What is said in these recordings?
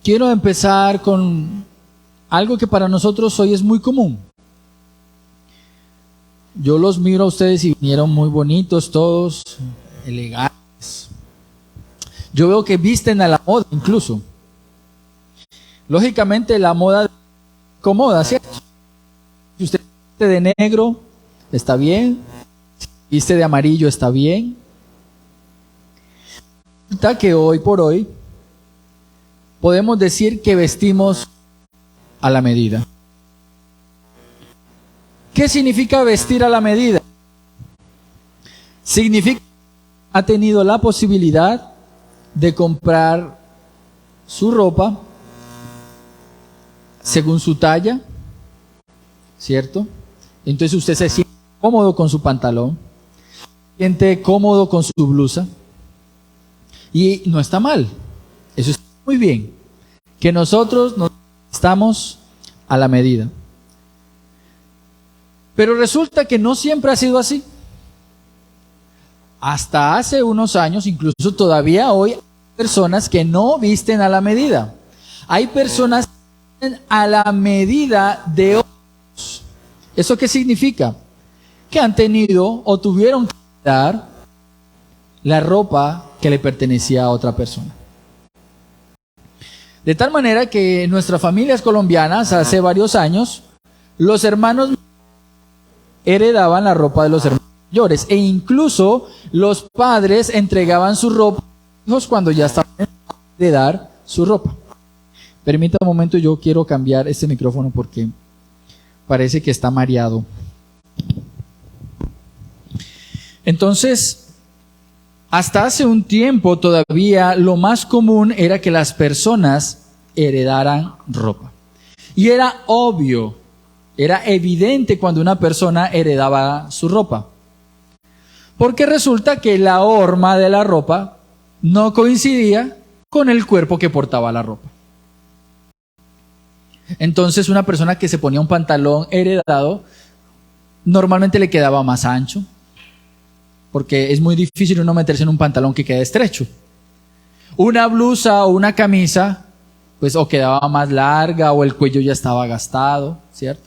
quiero empezar con algo que para nosotros hoy es muy común. Yo los miro a ustedes y vinieron muy bonitos todos, elegantes. Yo veo que visten a la moda incluso. Lógicamente la moda incomoda, ¿cierto? Si usted viste de negro, está bien. Si viste de amarillo, está bien. Resulta que hoy por hoy podemos decir que vestimos a la medida. ¿Qué significa vestir a la medida? Significa que ha tenido la posibilidad de comprar su ropa según su talla, ¿cierto? Entonces usted se siente cómodo con su pantalón, se siente cómodo con su blusa, y no está mal, eso está muy bien, que nosotros nos estamos a la medida. Pero resulta que no siempre ha sido así. Hasta hace unos años, incluso todavía hoy, hay personas que no visten a la medida. Hay personas que visten a la medida de otros. ¿Eso qué significa? Que han tenido o tuvieron que dar la ropa que le pertenecía a otra persona. De tal manera que en nuestras familias colombianas, hace varios años, los hermanos heredaban la ropa de los hermanos mayores, e incluso los padres entregaban su ropa a los hijos cuando ya estaban de dar su ropa. Permítame un momento, yo quiero cambiar este micrófono porque parece que está mareado. Entonces, hasta hace un tiempo todavía lo más común era que las personas heredaran ropa. Y era obvio, era evidente cuando una persona heredaba su ropa. Porque resulta que la horma de la ropa no coincidía con el cuerpo que portaba la ropa. Entonces una persona que se ponía un pantalón heredado normalmente le quedaba más ancho, porque es muy difícil uno meterse en un pantalón que quede estrecho. Una blusa o una camisa, pues o quedaba más larga o el cuello ya estaba gastado, ¿cierto?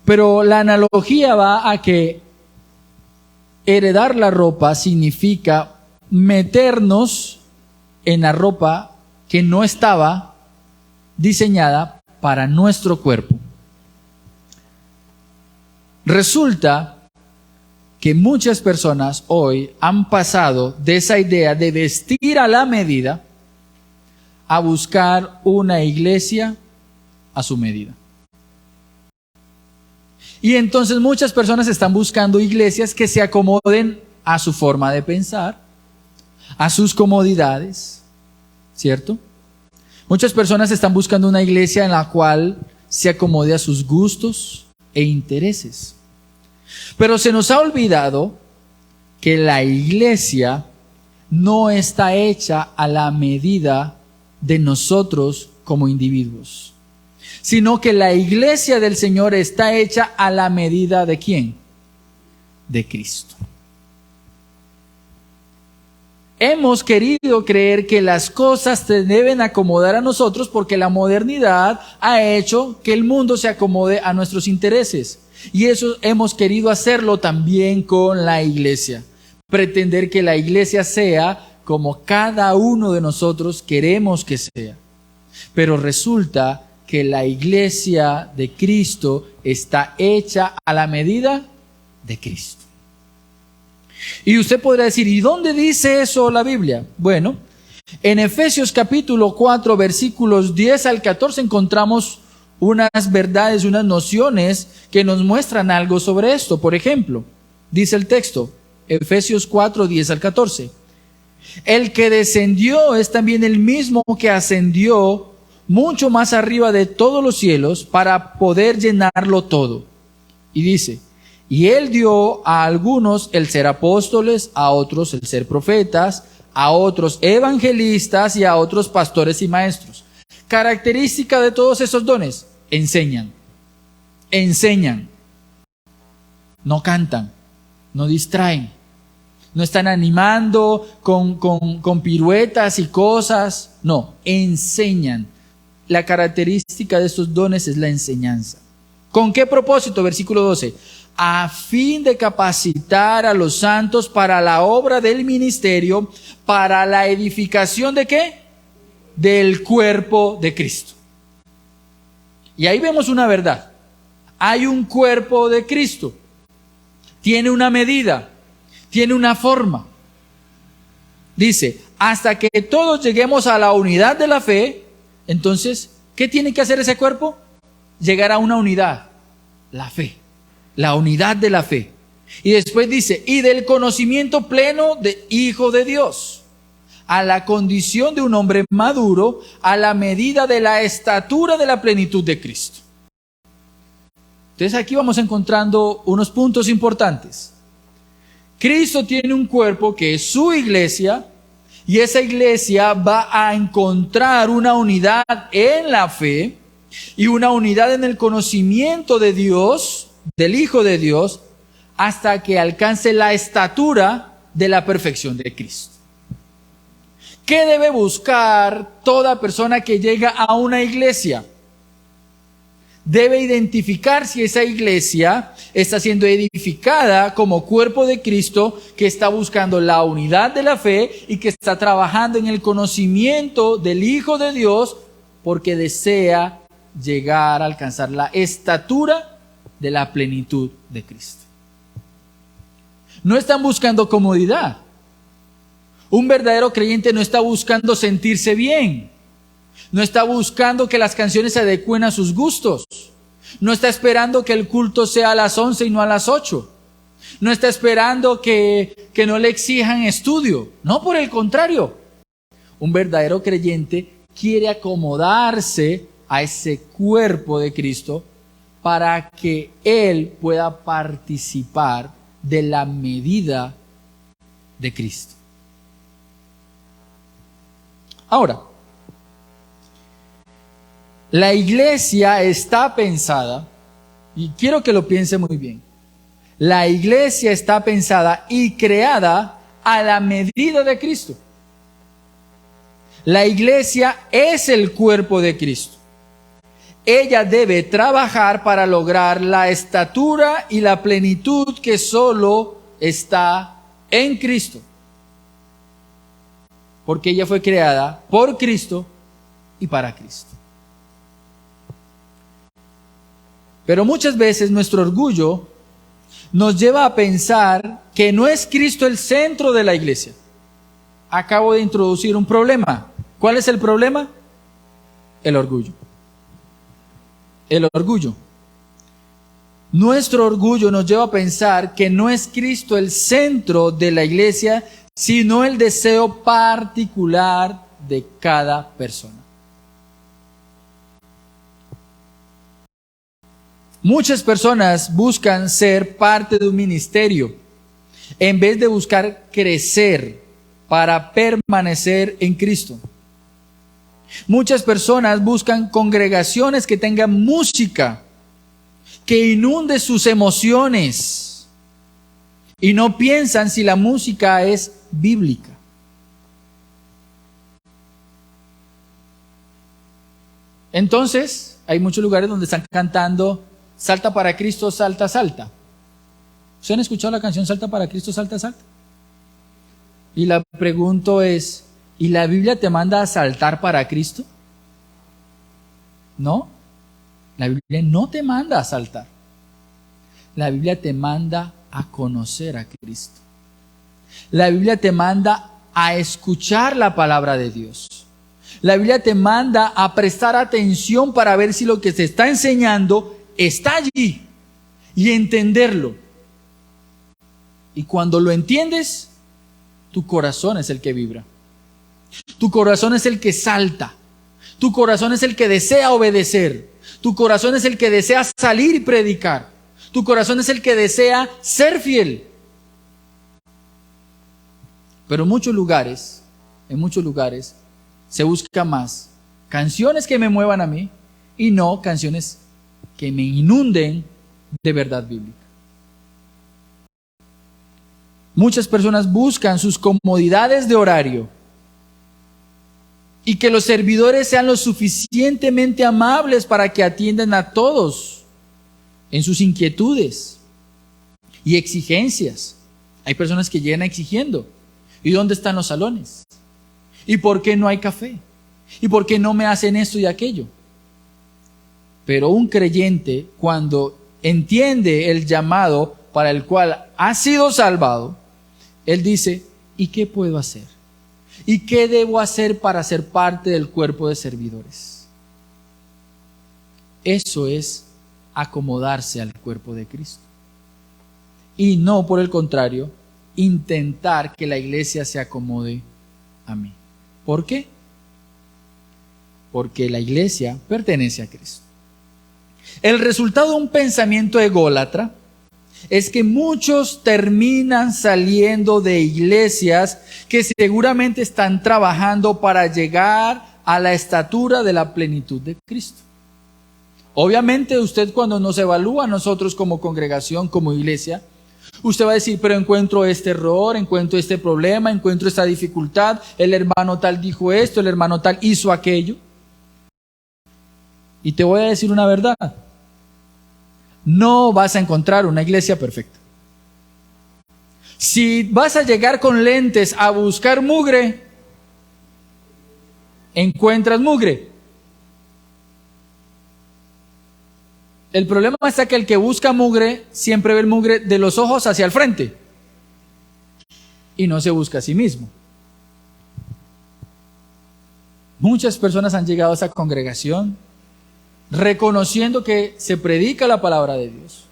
Pero la analogía va a que heredar la ropa significa meternos en la ropa que no estaba diseñada para nuestro cuerpo. Resulta que muchas personas hoy han pasado de esa idea de vestir a la medida a buscar una iglesia a su medida. Y entonces muchas personas están buscando iglesias que se acomoden a su forma de pensar, a sus comodidades, ¿cierto? Muchas personas están buscando una iglesia en la cual se acomode a sus gustos e intereses. Pero se nos ha olvidado que la iglesia no está hecha a la medida de nosotros como individuos, sino que la iglesia del Señor está hecha a la medida ¿de quién? De Cristo. Hemos querido creer que las cosas se deben acomodar a nosotros porque la modernidad ha hecho que el mundo se acomode a nuestros intereses. Y eso hemos querido hacerlo también con la iglesia. Pretender que la iglesia sea como cada uno de nosotros queremos que sea. Pero resulta que la iglesia de Cristo está hecha a la medida de Cristo. Y usted podrá decir, ¿y dónde dice eso la Biblia? Bueno, en Efesios capítulo 4, versículos 10 al 14 encontramos unas verdades, unas nociones que nos muestran algo sobre esto. Por ejemplo, dice el texto, Efesios 4, 10 al 14. El que descendió es también el mismo que ascendió mucho más arriba de todos los cielos para poder llenarlo todo. Y dice, y él dio a algunos el ser apóstoles, a otros el ser profetas, a otros evangelistas y a otros pastores y maestros. Característica de todos esos dones, enseñan, no cantan, no distraen, no están animando con piruetas y cosas, No, enseñan. La característica de estos dones es la enseñanza. ¿Con qué propósito? Versículo 12. A fin de capacitar a los santos para la obra del ministerio, para la edificación ¿de qué? Del cuerpo de Cristo. Y ahí vemos una verdad. Hay un cuerpo de Cristo. Tiene una medida, tiene una forma. Dice, hasta que todos lleguemos a la unidad de la fe. Entonces, ¿qué tiene que hacer ese cuerpo? Llegar a una unidad, la fe, la unidad de la fe. Y después dice, y del conocimiento pleno de Hijo de Dios, a la condición de un hombre maduro, a la medida de la estatura de la plenitud de Cristo. Entonces aquí vamos encontrando unos puntos importantes. Cristo tiene un cuerpo que es su iglesia, y esa iglesia va a encontrar una unidad en la fe y una unidad en el conocimiento de Dios, del Hijo de Dios, hasta que alcance la estatura de la perfección de Cristo. ¿Qué debe buscar toda persona que llega a una iglesia? Debe identificar si esa iglesia está siendo edificada como cuerpo de Cristo, que está buscando la unidad de la fe y que está trabajando en el conocimiento del Hijo de Dios, porque desea llegar a alcanzar la estatura de la plenitud de Cristo. No están buscando comodidad. Un verdadero creyente no está buscando sentirse bien. No está buscando que las canciones se adecúen a sus gustos. No está esperando que el culto sea a las 11 y no a las 8. No está esperando que no le exijan estudio. No, por el contrario. Un verdadero creyente quiere acomodarse a ese cuerpo de Cristo para que él pueda participar de la medida de Cristo. Ahora, la iglesia está pensada, y quiero que lo piense muy bien, la iglesia está pensada y creada a la medida de Cristo. La iglesia es el cuerpo de Cristo. Ella debe trabajar para lograr la estatura y la plenitud que solo está en Cristo. Porque ella fue creada por Cristo y para Cristo. Pero muchas veces nuestro orgullo nos lleva a pensar que no es Cristo el centro de la iglesia. Acabo de introducir un problema. ¿Cuál es el problema? El orgullo. El orgullo. Nuestro orgullo nos lleva a pensar que no es Cristo el centro de la iglesia, sino el deseo particular de cada persona. Muchas personas buscan ser parte de un ministerio en vez de buscar crecer para permanecer en Cristo. Muchas personas buscan congregaciones que tengan música que inunde sus emociones y no piensan si la música es bíblica. Entonces, hay muchos lugares donde están cantando Salta para Cristo, salta, salta. ¿Ustedes han escuchado la canción Salta para Cristo, salta, salta? Y la pregunta es, ¿y la Biblia te manda a saltar para Cristo? No, la Biblia no te manda a saltar. La Biblia te manda a conocer a Cristo. La Biblia te manda a escuchar la palabra de Dios. La Biblia te manda a prestar atención para ver si lo que se está enseñando está allí y entenderlo. Y cuando lo entiendes, tu corazón es el que vibra. Tu corazón es el que salta. Tu corazón es el que desea obedecer. Tu corazón es el que desea salir y predicar. Tu corazón es el que desea ser fiel. Pero en muchos lugares, se busca más canciones que me muevan a mí y no canciones que me inunden de verdad bíblica. Muchas personas buscan sus comodidades de horario y que los servidores sean lo suficientemente amables para que atiendan a todos en sus inquietudes y exigencias. Hay personas que llegan exigiendo: ¿y dónde están los salones? ¿Y por qué no hay café? ¿Y por qué no me hacen esto y aquello? Pero un creyente, cuando entiende el llamado para el cual ha sido salvado, él dice: ¿y qué puedo hacer? ¿Y qué debo hacer para ser parte del cuerpo de servidores? Eso es acomodarse al cuerpo de Cristo. Y no, por el contrario, intentar que la iglesia se acomode a mí. ¿Por qué? Porque la iglesia pertenece a Cristo. El resultado de un pensamiento ególatra es que muchos terminan saliendo de iglesias que seguramente están trabajando para llegar a la estatura de la plenitud de Cristo. Obviamente usted, cuando nos evalúa a nosotros como congregación, como iglesia, usted va a decir: pero encuentro este error, encuentro este problema, encuentro esta dificultad, el hermano tal dijo esto, el hermano tal hizo aquello. Y te voy a decir una verdad: no vas a encontrar una iglesia perfecta. Si vas a llegar con lentes a buscar mugre, encuentras mugre. El problema está que el que busca mugre siempre ve el mugre de los ojos hacia el frente y no se busca a sí mismo. Muchas personas han llegado a esa congregación reconociendo que se predica la palabra de Dios,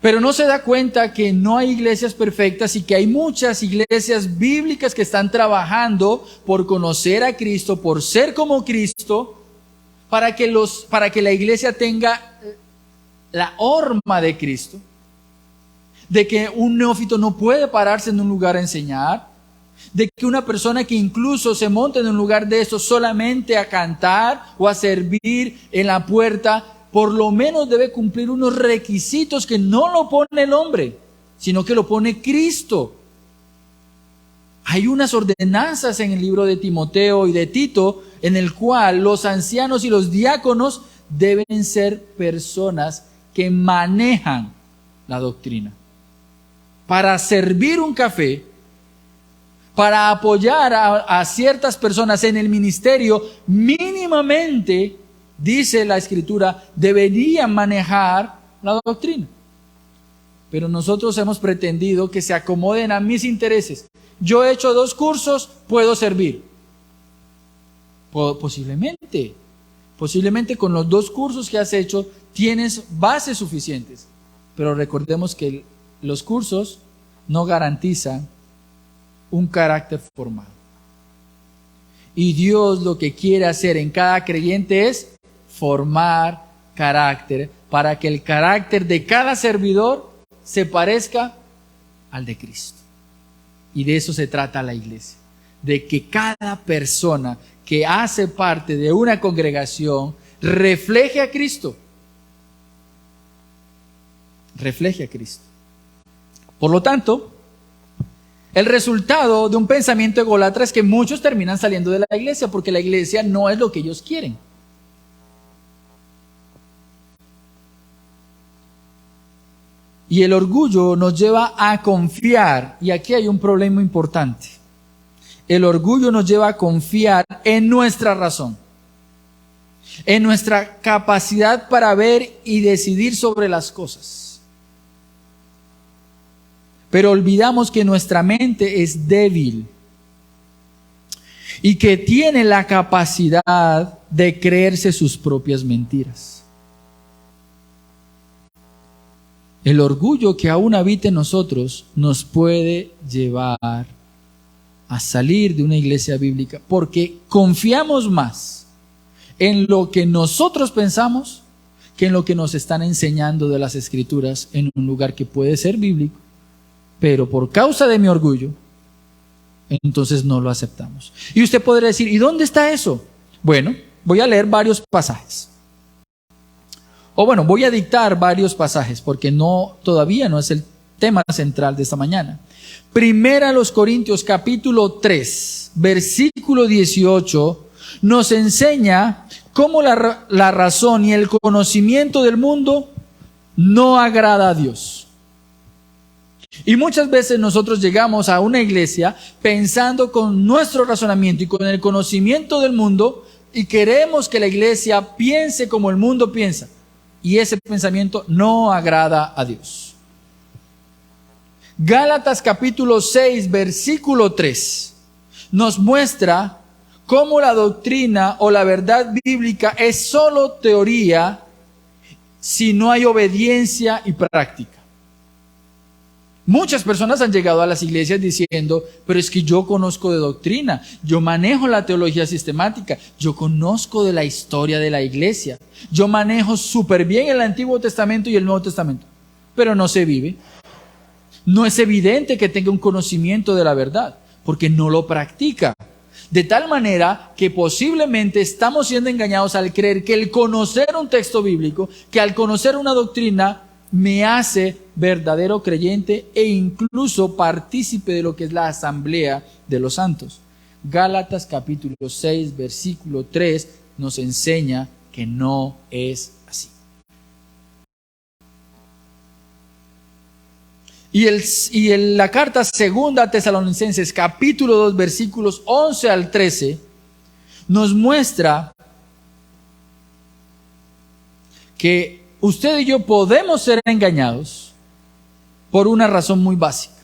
pero no se da cuenta que no hay iglesias perfectas y que hay muchas iglesias bíblicas que están trabajando por conocer a Cristo, por ser como Cristo, para que la iglesia tenga la horma de Cristo, de que un neófito no puede pararse en un lugar a enseñar, de que una persona que incluso se monte en un lugar de eso solamente a cantar o a servir en la puerta, por lo menos debe cumplir unos requisitos que no lo pone el hombre, sino que lo pone Cristo. Hay unas ordenanzas en el libro de Timoteo y de Tito, en el cual los ancianos y los diáconos deben ser personas que manejan la doctrina. Para servir un café, para apoyar a ciertas personas en el ministerio, mínimamente, dice la Escritura, deberían manejar la doctrina. Pero nosotros hemos pretendido que se acomoden a mis intereses. Yo he hecho 2 cursos, puedo servir. Posiblemente con los 2 cursos que has hecho tienes bases suficientes. Pero recordemos que los cursos no garantizan un carácter formado. Y Dios lo que quiere hacer en cada creyente es formar carácter, para que el carácter de cada servidor se parezca al de Cristo. Y de eso se trata la iglesia, de que cada persona que hace parte de una congregación refleje a Cristo. Refleje a Cristo. Por lo tanto, el resultado de un pensamiento ególatra es que muchos terminan saliendo de la iglesia porque la iglesia no es lo que ellos quieren. Y el orgullo nos lleva a confiar, y aquí hay un problema importante. El orgullo nos lleva a confiar en nuestra razón, en nuestra capacidad para ver y decidir sobre las cosas. Pero olvidamos que nuestra mente es débil y que tiene la capacidad de creerse sus propias mentiras. El orgullo que aún habita en nosotros nos puede llevar a salir de una iglesia bíblica porque confiamos más en lo que nosotros pensamos que en lo que nos están enseñando de las Escrituras en un lugar que puede ser bíblico, pero por causa de mi orgullo, entonces no lo aceptamos. Y usted podría decir, ¿y dónde está eso? Bueno, voy a leer varios pasajes. Voy a dictar varios pasajes porque todavía no es el tema central de esta mañana. Primera a los Corintios capítulo 3, versículo 18, nos enseña cómo la razón y el conocimiento del mundo no agrada a Dios. Y muchas veces nosotros llegamos a una iglesia pensando con nuestro razonamiento y con el conocimiento del mundo y queremos que la iglesia piense como el mundo piensa. Y ese pensamiento no agrada a Dios. Gálatas capítulo 6, versículo 3 nos muestra cómo la doctrina o la verdad bíblica es solo teoría si no hay obediencia y práctica. Muchas personas han llegado a las iglesias diciendo, pero es que yo conozco de doctrina, yo manejo la teología sistemática, yo conozco de la historia de la iglesia, yo manejo súper bien el Antiguo Testamento y el Nuevo Testamento, pero no se vive. No es evidente que tenga un conocimiento de la verdad, porque no lo practica. De tal manera que posiblemente estamos siendo engañados al creer que el conocer un texto bíblico, que al conocer una doctrina, me hace verdadero creyente e incluso partícipe de lo que es la asamblea de los santos. Gálatas capítulo 6, versículo 3 nos enseña que no es así. Y la carta segunda a Tesalonicenses capítulo 2, versículos 11 al 13 nos muestra que usted y yo podemos ser engañados por una razón muy básica.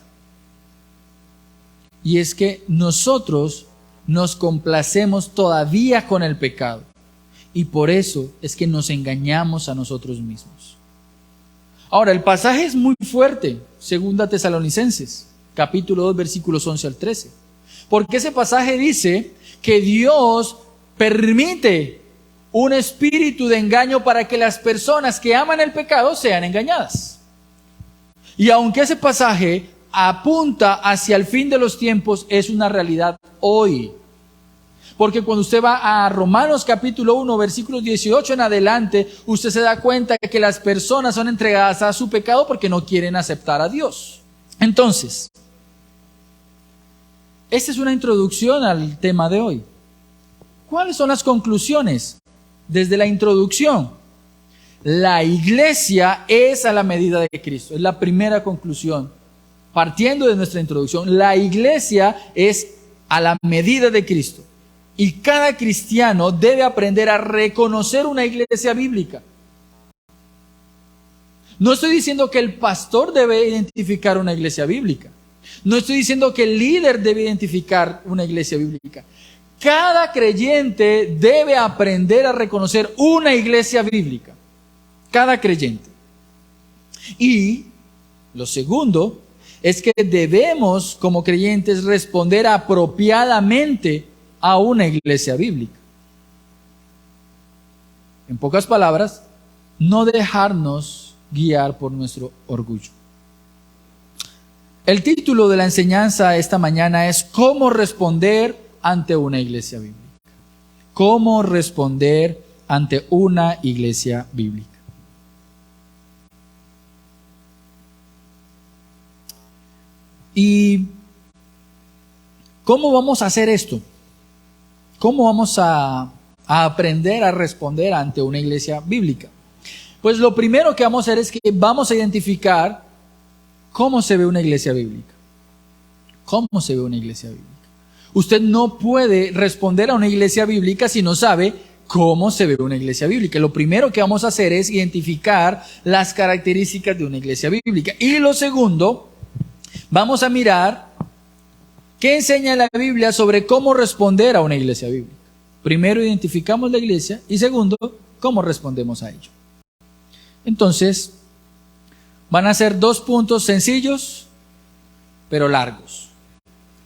Y es que nosotros nos complacemos todavía con el pecado. Y por eso es que nos engañamos a nosotros mismos. Ahora, el pasaje es muy fuerte, segunda Tesalonicenses, capítulo 2, versículos 11 al 13. Porque ese pasaje dice que Dios permite un espíritu de engaño para que las personas que aman el pecado sean engañadas. Y aunque ese pasaje apunta hacia el fin de los tiempos, es una realidad hoy. Porque cuando usted va a Romanos capítulo 1, versículos 18 en adelante, usted se da cuenta de que las personas son entregadas a su pecado porque no quieren aceptar a Dios. Entonces, esta es una introducción al tema de hoy. ¿Cuáles son las conclusiones desde la introducción? La iglesia es a la medida de Cristo. Es la primera conclusión. Partiendo de nuestra introducción, la iglesia es a la medida de Cristo. Y cada cristiano debe aprender a reconocer una iglesia bíblica. No estoy diciendo que el pastor debe identificar una iglesia bíblica. No estoy diciendo que el líder debe identificar una iglesia bíblica. Cada creyente debe aprender a reconocer una iglesia bíblica. Cada creyente. Y lo segundo es que debemos, como creyentes, responder apropiadamente a una iglesia bíblica. En pocas palabras, no dejarnos guiar por nuestro orgullo. El título de la enseñanza esta mañana es ¿Cómo responder ante una iglesia bíblica? ¿Cómo responder ante una iglesia bíblica? ¿Y cómo vamos a hacer esto? ¿Cómo vamos a aprender a responder ante una iglesia bíblica? Pues lo primero que vamos a hacer es que vamos a identificar cómo se ve una iglesia bíblica. ¿Cómo se ve una iglesia bíblica? Usted no puede responder a una iglesia bíblica si no sabe cómo se ve una iglesia bíblica. Lo primero que vamos a hacer es identificar las características de una iglesia bíblica. Y lo segundo, vamos a mirar qué enseña la Biblia sobre cómo responder a una iglesia bíblica. Primero identificamos la iglesia y segundo, cómo respondemos a ello. Entonces, van a ser 2 puntos sencillos, pero largos.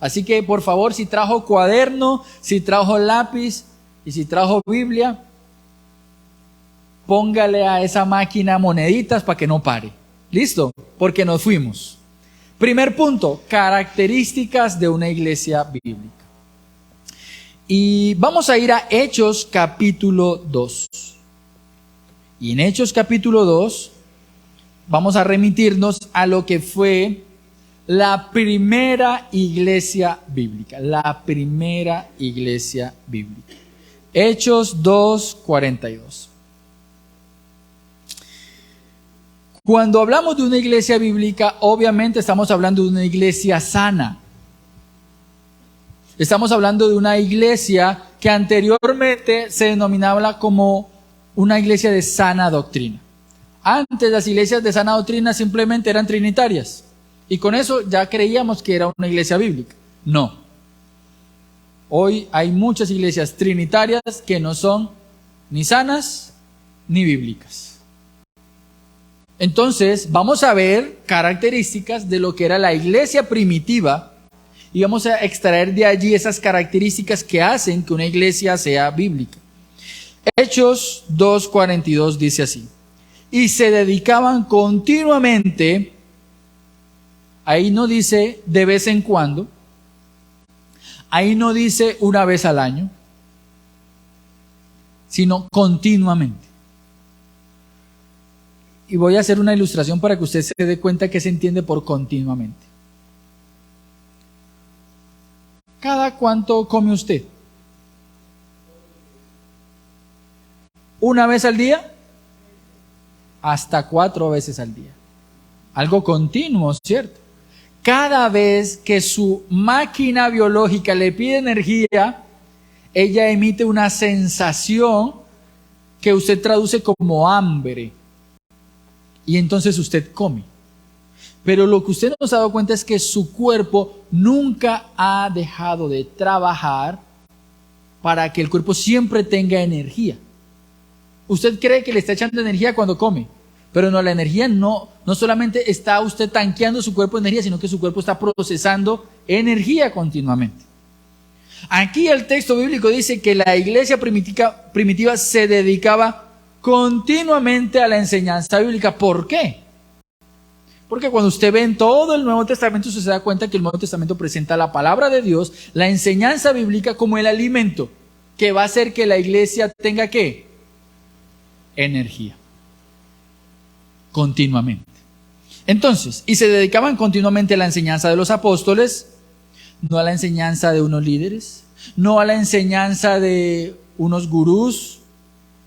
Así que, por favor, si trajo cuaderno, si trajo lápiz y si trajo Biblia, póngale a esa máquina moneditas para que no pare. ¿Listo? Porque nos fuimos. Primer punto, características de una iglesia bíblica. Y vamos a ir a Hechos capítulo 2. Y en Hechos capítulo 2 vamos a remitirnos a lo que fue la primera iglesia bíblica. La primera iglesia bíblica. Hechos 2:42. Cuando hablamos de una iglesia bíblica, obviamente estamos hablando de una iglesia sana. Estamos hablando de una iglesia que anteriormente se denominaba como una iglesia de sana doctrina. Antes las iglesias de sana doctrina simplemente eran trinitarias. Y con eso ya creíamos que era una iglesia bíblica. No. Hoy hay muchas iglesias trinitarias que no son ni sanas ni bíblicas. Entonces, vamos a ver características de lo que era la iglesia primitiva y vamos a extraer de allí esas características que hacen que una iglesia sea bíblica. Hechos 2:42 dice así: y se dedicaban continuamente, ahí no dice de vez en cuando, ahí no dice una vez al año, sino continuamente. Y voy a hacer una ilustración para que usted se dé cuenta qué se entiende por continuamente. ¿Cada cuánto come usted? ¿Una vez al día? Hasta 4 veces al día. Algo continuo, ¿cierto? Cada vez que su máquina biológica le pide energía, ella emite una sensación que usted traduce como hambre. Y entonces usted come. Pero lo que usted no se ha dado cuenta es que su cuerpo nunca ha dejado de trabajar para que el cuerpo siempre tenga energía. Usted cree que le está echando energía cuando come, pero no, la energía no solamente está usted tanqueando su cuerpo de energía, sino que su cuerpo está procesando energía continuamente. Aquí el texto bíblico dice que la iglesia primitiva se dedicaba continuamente a la enseñanza bíblica. ¿Por qué? Porque cuando usted ve en todo el Nuevo Testamento, usted se da cuenta que el Nuevo Testamento presenta la palabra de Dios, la enseñanza bíblica, como el alimento que va a hacer que la iglesia tenga ¿qué? Energía. Continuamente. Entonces, y se dedicaban continuamente a la enseñanza de los apóstoles, no a la enseñanza de unos líderes, no a la enseñanza de unos gurús.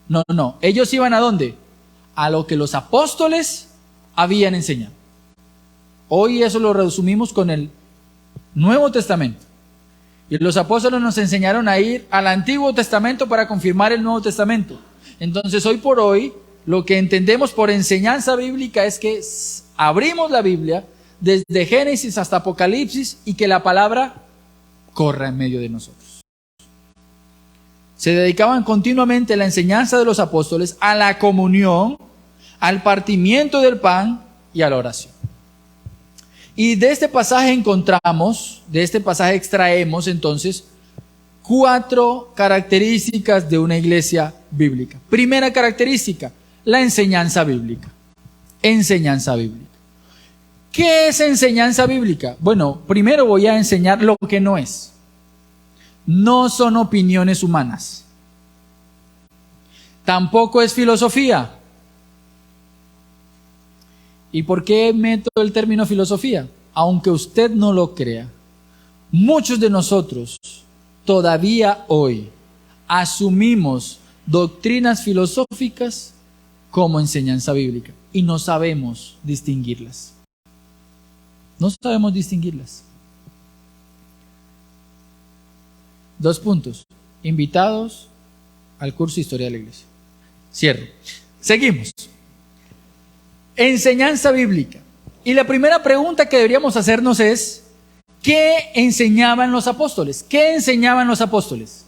No. Ellos iban ¿a dónde? A lo que los apóstoles habían enseñado. Hoy eso lo resumimos con el Nuevo Testamento. Y los apóstoles nos enseñaron a ir al Antiguo Testamento para confirmar el Nuevo Testamento. Entonces, hoy por hoy, lo que entendemos por enseñanza bíblica es que abrimos la Biblia desde Génesis hasta Apocalipsis y que la palabra corra en medio de nosotros. Se dedicaban continuamente a la enseñanza de los apóstoles, a la comunión, al partimiento del pan y a la oración. Y de este pasaje extraemos entonces 4 características de una iglesia bíblica. Primera característica, la enseñanza bíblica. Enseñanza bíblica. ¿Qué es enseñanza bíblica? Bueno, primero voy a enseñar lo que no es. No son opiniones humanas. Tampoco es filosofía. ¿Y por qué meto el término filosofía? Aunque usted no lo crea, muchos de nosotros todavía hoy asumimos doctrinas filosóficas como enseñanza bíblica y no sabemos distinguirlas. No sabemos distinguirlas. 2 puntos. Invitados al curso Historia de la Iglesia. Cierro. Seguimos. Enseñanza bíblica. Y la primera pregunta que deberíamos hacernos es, ¿qué enseñaban los apóstoles? ¿Qué enseñaban los apóstoles?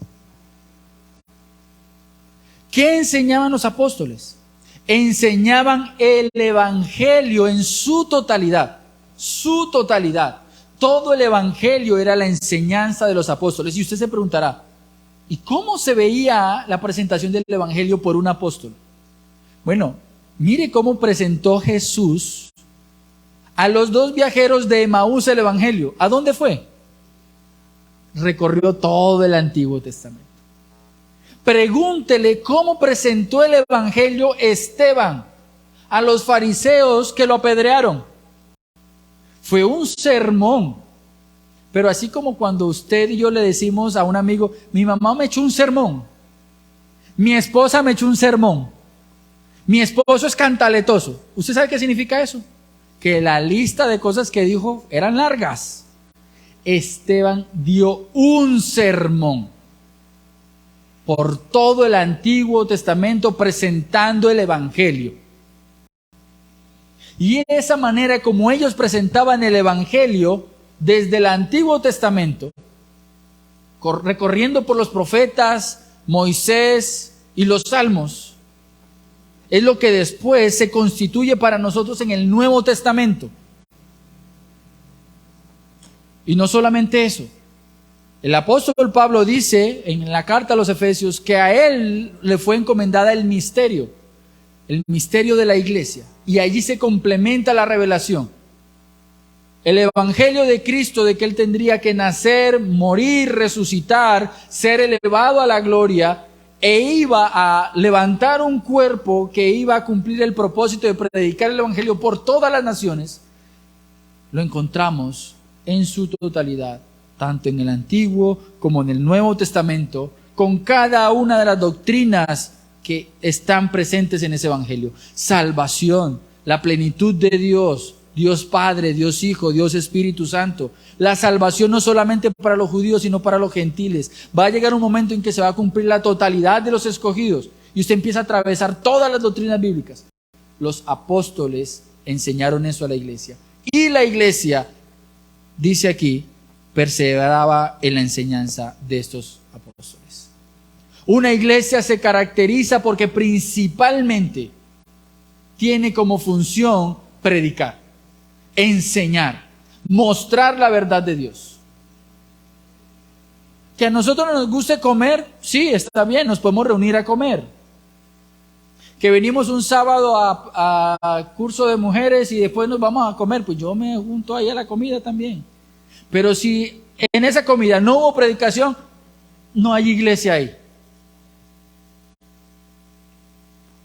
¿Qué enseñaban los apóstoles? Enseñaban el evangelio en su totalidad. Su totalidad. Todo el evangelio era la enseñanza de los apóstoles. Y usted se preguntará, ¿y cómo se veía la presentación del evangelio por un apóstol? Bueno, mire cómo presentó Jesús a los 2 viajeros de Emaús el evangelio. ¿A dónde fue? Recorrió todo el Antiguo Testamento. Pregúntele cómo presentó el evangelio Esteban a los fariseos que lo apedrearon. Fue un sermón. Pero así como cuando usted y yo le decimos a un amigo, mi mamá me echó un sermón, mi esposa me echó un sermón, mi esposo es cantaletoso. ¿Usted sabe qué significa eso? Que la lista de cosas que dijo eran largas. Esteban dio un sermón por todo el Antiguo Testamento presentando el Evangelio. Y en esa manera como ellos presentaban el Evangelio desde el Antiguo Testamento, recorriendo por los profetas, Moisés y los Salmos, es lo que después se constituye para nosotros en el Nuevo Testamento. Y no solamente eso. El apóstol Pablo dice en la carta a los Efesios que a él le fue encomendada el misterio de la iglesia. Y allí se complementa la revelación. El evangelio de Cristo, de que él tendría que nacer, morir, resucitar, ser elevado a la gloria, e iba a levantar un cuerpo que iba a cumplir el propósito de predicar el evangelio por todas las naciones, lo encontramos en su totalidad, tanto en el Antiguo como en el Nuevo Testamento, con cada una de las doctrinas que están presentes en ese evangelio. Salvación, la plenitud de Dios, Dios Padre, Dios Hijo, Dios Espíritu Santo. La salvación no solamente para los judíos, sino para los gentiles. Va a llegar un momento en que se va a cumplir la totalidad de los escogidos y usted empieza a atravesar todas las doctrinas bíblicas. Los apóstoles enseñaron eso a la iglesia. Y la iglesia, dice aquí, perseveraba en la enseñanza de estos apóstoles. Una iglesia se caracteriza porque principalmente tiene como función predicar, enseñar, mostrar la verdad de Dios. Que a nosotros nos guste comer, sí, está bien, nos podemos reunir a comer. Que venimos un sábado a curso de mujeres y después nos vamos a comer, pues yo me junto ahí a la comida también. Pero si en esa comida no hubo predicación, no hay iglesia ahí.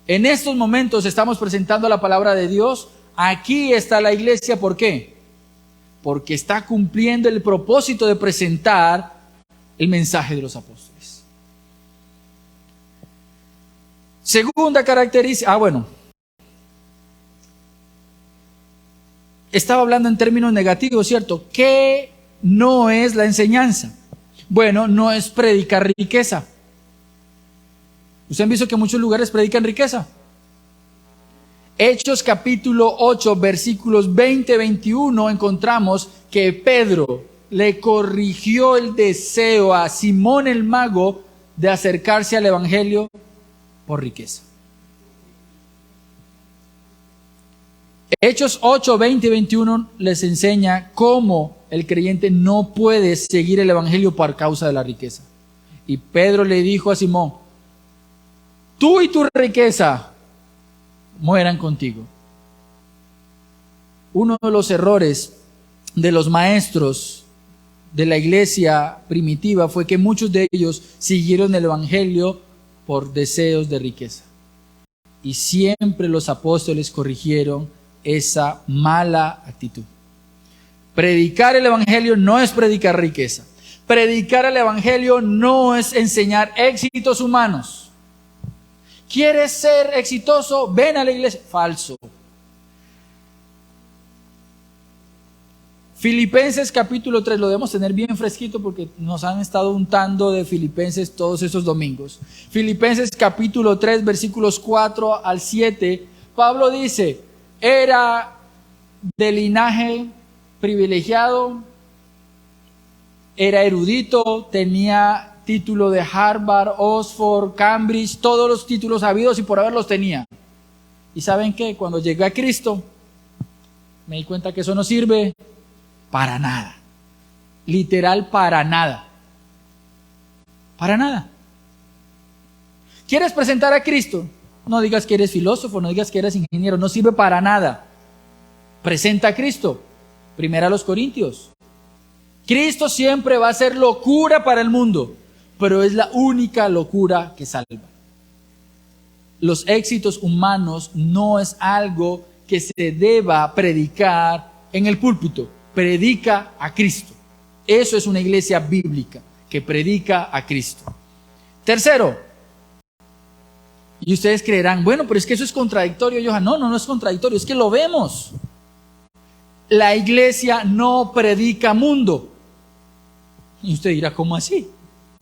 En estos momentos estamos presentando la palabra de Dios. Aquí está la iglesia, ¿por qué? Porque está cumpliendo el propósito de presentar el mensaje de los apóstoles. Segunda característica, estaba hablando en términos negativos, ¿cierto? ¿Qué no es la enseñanza? Bueno, no es predicar riqueza. ¿Ustedes han visto que en muchos lugares predican riqueza? Hechos capítulo 8, versículos 20-21, encontramos que Pedro le corrigió el deseo a Simón el mago de acercarse al evangelio por riqueza. Hechos 8, 20 y 21 les enseña cómo el creyente no puede seguir el evangelio por causa de la riqueza. Y Pedro le dijo a Simón: tú y tu riqueza mueran contigo. Uno de los errores de los maestros de la iglesia primitiva fue que muchos de ellos siguieron el evangelio por deseos de riqueza. Y siempre los apóstoles corrigieron esa mala actitud. Predicar el evangelio no es predicar riqueza. Predicar el evangelio no es enseñar éxitos humanos. ¿Quieres ser exitoso? Ven a la iglesia. Falso. Filipenses capítulo 3, lo debemos tener bien fresquito porque nos han estado untando de Filipenses todos esos domingos. Filipenses capítulo 3, versículos 4 al 7, Pablo dice: era de linaje privilegiado, era erudito, tenía título de Harvard, Oxford, Cambridge, todos los títulos habidos y por haber los tenía. ¿Y saben qué? Cuando llegué a Cristo, me di cuenta que eso no sirve para nada. Literal, para nada. Para nada. ¿Quieres presentar a Cristo? No digas que eres filósofo, no digas que eres ingeniero, no sirve para nada. Presenta a Cristo. Primera a los Corintios. Cristo siempre va a ser locura para el mundo, pero es la única locura que salva. los éxitos humanos no es algo que se deba predicar en el púlpito. Predica a Cristo. Eso es una iglesia bíblica, que predica a Cristo. Tercero, y ustedes creerán, bueno, pero es que eso es contradictorio, Johan. No, no es contradictorio, es que lo vemos. La iglesia no predica mundo. Y usted dirá, ¿cómo así?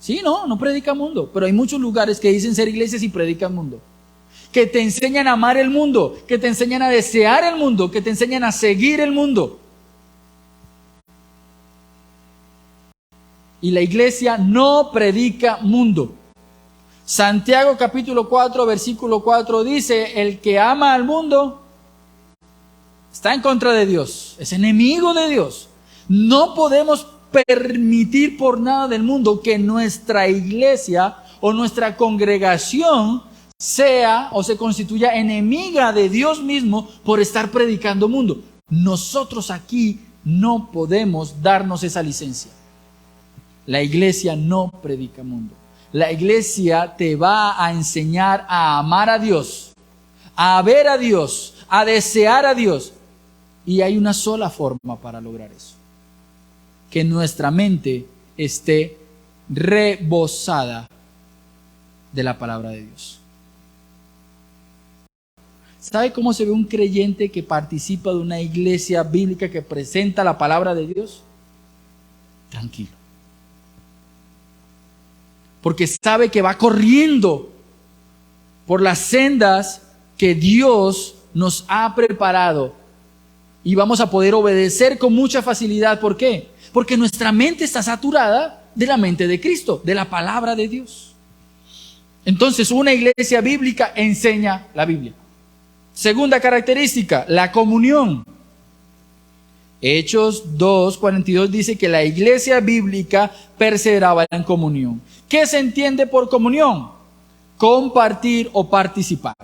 Sí, no predica mundo, pero hay muchos lugares que dicen ser iglesias y predican mundo. Que te enseñan a amar el mundo, que te enseñan a desear el mundo, que te enseñan a seguir el mundo. Y la iglesia no predica mundo. Santiago capítulo 4, versículo 4 dice, el que ama al mundo está en contra de Dios, es enemigo de Dios. No podemos permitir por nada del mundo que nuestra iglesia o nuestra congregación sea o se constituya enemiga de Dios mismo por estar predicando mundo. Nosotros aquí no podemos darnos esa licencia. La iglesia no predica mundo. La iglesia te va a enseñar a amar a Dios, a ver a Dios, a desear a Dios. Y hay una sola forma para lograr eso. Que nuestra mente esté rebosada de la palabra de Dios. ¿Sabe cómo se ve un creyente que participa de una iglesia bíblica que presenta la palabra de Dios? Tranquilo. Porque sabe que va corriendo por las sendas que Dios nos ha preparado y vamos a poder obedecer con mucha facilidad. ¿Por qué? Porque nuestra mente está saturada de la mente de Cristo, de la palabra de Dios. Entonces, una iglesia bíblica enseña la Biblia. Segunda característica, la comunión. Hechos 2:42 dice que la iglesia bíblica perseveraba en comunión. ¿Qué se entiende por comunión? Compartir o participar.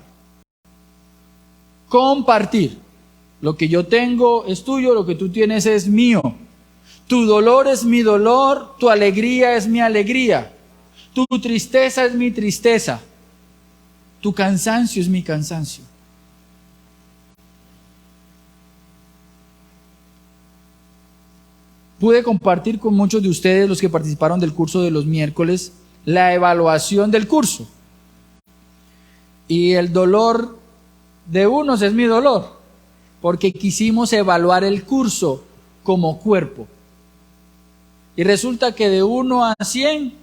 Compartir. Lo que yo tengo es tuyo, lo que tú tienes es mío. Tu dolor es mi dolor, tu alegría es mi alegría. Tu tristeza es mi tristeza. Tu cansancio es mi cansancio. Pude compartir con muchos de ustedes, los que participaron del curso de los miércoles, la evaluación del curso. Y el dolor de unos es mi dolor, porque quisimos evaluar el curso como cuerpo. Y resulta que de 1 a 100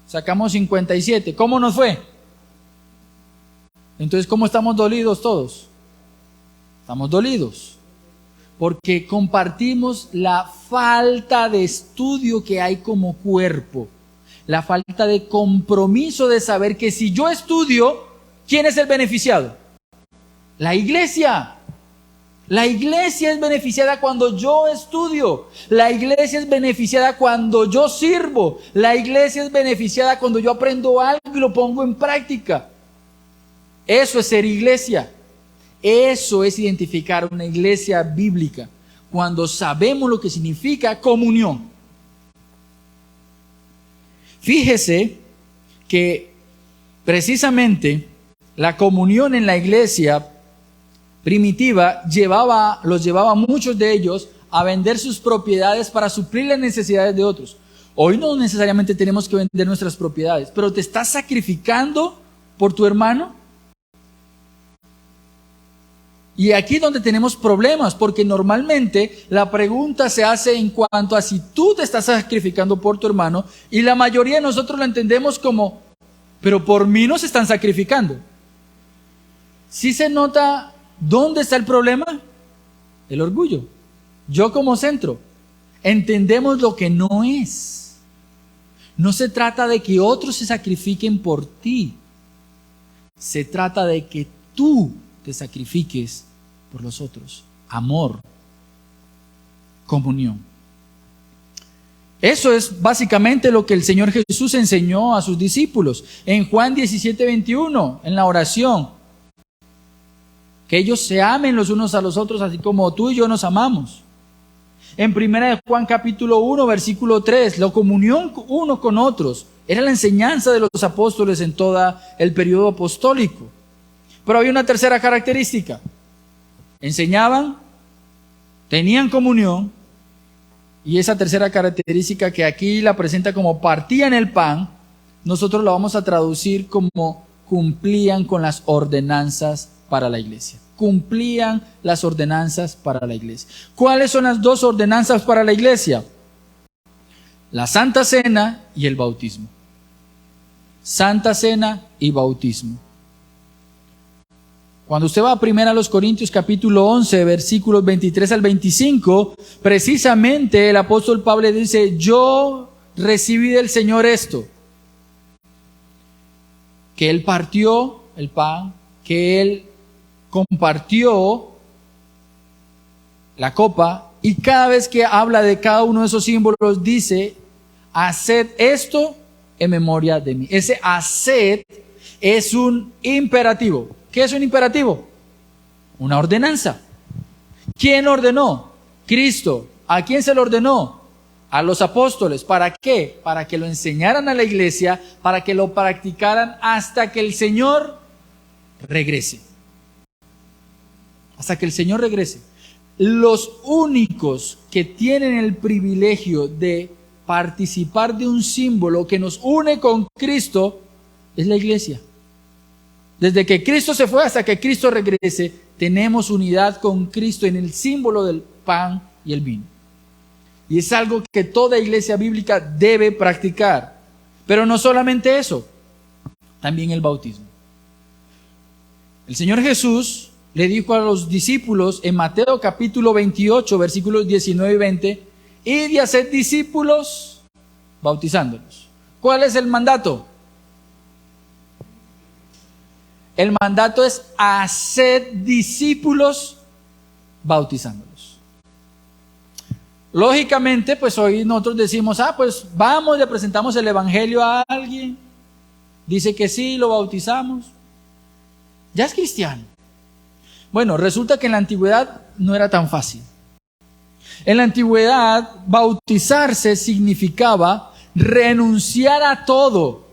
sacamos 57. ¿Cómo nos fue? Entonces, ¿cómo estamos dolidos todos? Estamos dolidos. Porque compartimos la falta de estudio que hay como cuerpo, la falta de compromiso de saber que si yo estudio, ¿quién es el beneficiado? La iglesia. La iglesia es beneficiada cuando yo estudio. La iglesia es beneficiada cuando yo sirvo. La iglesia es beneficiada cuando yo aprendo algo y lo pongo en práctica. Eso es ser iglesia. Eso es identificar una iglesia bíblica, cuando sabemos lo que significa comunión. Fíjese que precisamente la comunión en la iglesia primitiva los llevaba a muchos de ellos a vender sus propiedades para suplir las necesidades de otros. Hoy no necesariamente tenemos que vender nuestras propiedades, pero ¿te estás sacrificando por tu hermano? Y aquí es donde tenemos problemas, porque normalmente la pregunta se hace en cuanto a si tú te estás sacrificando por tu hermano, y la mayoría de nosotros lo entendemos como, pero por mí no se están sacrificando. ¿Sí se nota dónde está el problema? El orgullo. Yo como centro, entendemos lo que no es. No se trata de que otros se sacrifiquen por ti. Se trata de que tú te sacrifiques por los otros. Amor, comunión. Eso es básicamente lo que el Señor Jesús enseñó a sus discípulos. En Juan 17:21, en la oración, que ellos se amen los unos a los otros, así como tú y yo nos amamos. En 1 Juan capítulo 1, versículo 3, la comunión uno con otros era la enseñanza de los apóstoles en todo el periodo apostólico. Pero había una tercera característica. Enseñaban, tenían comunión, y esa tercera característica que aquí la presenta como partían el pan, nosotros la vamos a traducir como cumplían con las ordenanzas para la iglesia. Cumplían las ordenanzas para la iglesia. ¿Cuáles son las dos ordenanzas para la iglesia? La Santa Cena y el bautismo. Santa Cena y bautismo. Cuando usted va a 1 Corintios capítulo 11, versículos 23 al 25, precisamente el apóstol Pablo dice, yo recibí del Señor esto, que Él partió el pan, que Él compartió la copa, y cada vez que habla de cada uno de esos símbolos dice, haced esto en memoria de mí. Ese haced es un imperativo. ¿Qué es un imperativo? Una ordenanza. ¿Quién ordenó? Cristo. ¿A quién se lo ordenó? A los apóstoles. ¿Para qué? Para que lo enseñaran a la iglesia, para que lo practicaran hasta que el Señor regrese. Hasta que el Señor regrese. Los únicos que tienen el privilegio de participar de un símbolo que nos une con Cristo es la iglesia. Desde que Cristo se fue hasta que Cristo regrese, tenemos unidad con Cristo en el símbolo del pan y el vino. Y es algo que toda iglesia bíblica debe practicar. Pero no solamente eso, también el bautismo. El Señor Jesús le dijo a los discípulos en Mateo capítulo 28, versículos 19 y 20, id y haced discípulos bautizándolos. ¿Cuál es el mandato? El mandato es hacer discípulos bautizándolos. Lógicamente, pues hoy nosotros decimos, pues vamos, le presentamos el evangelio a alguien, dice que sí, lo bautizamos, ya es cristiano. Bueno, resulta que en la antigüedad no era tan fácil. En la antigüedad, bautizarse significaba renunciar a todo.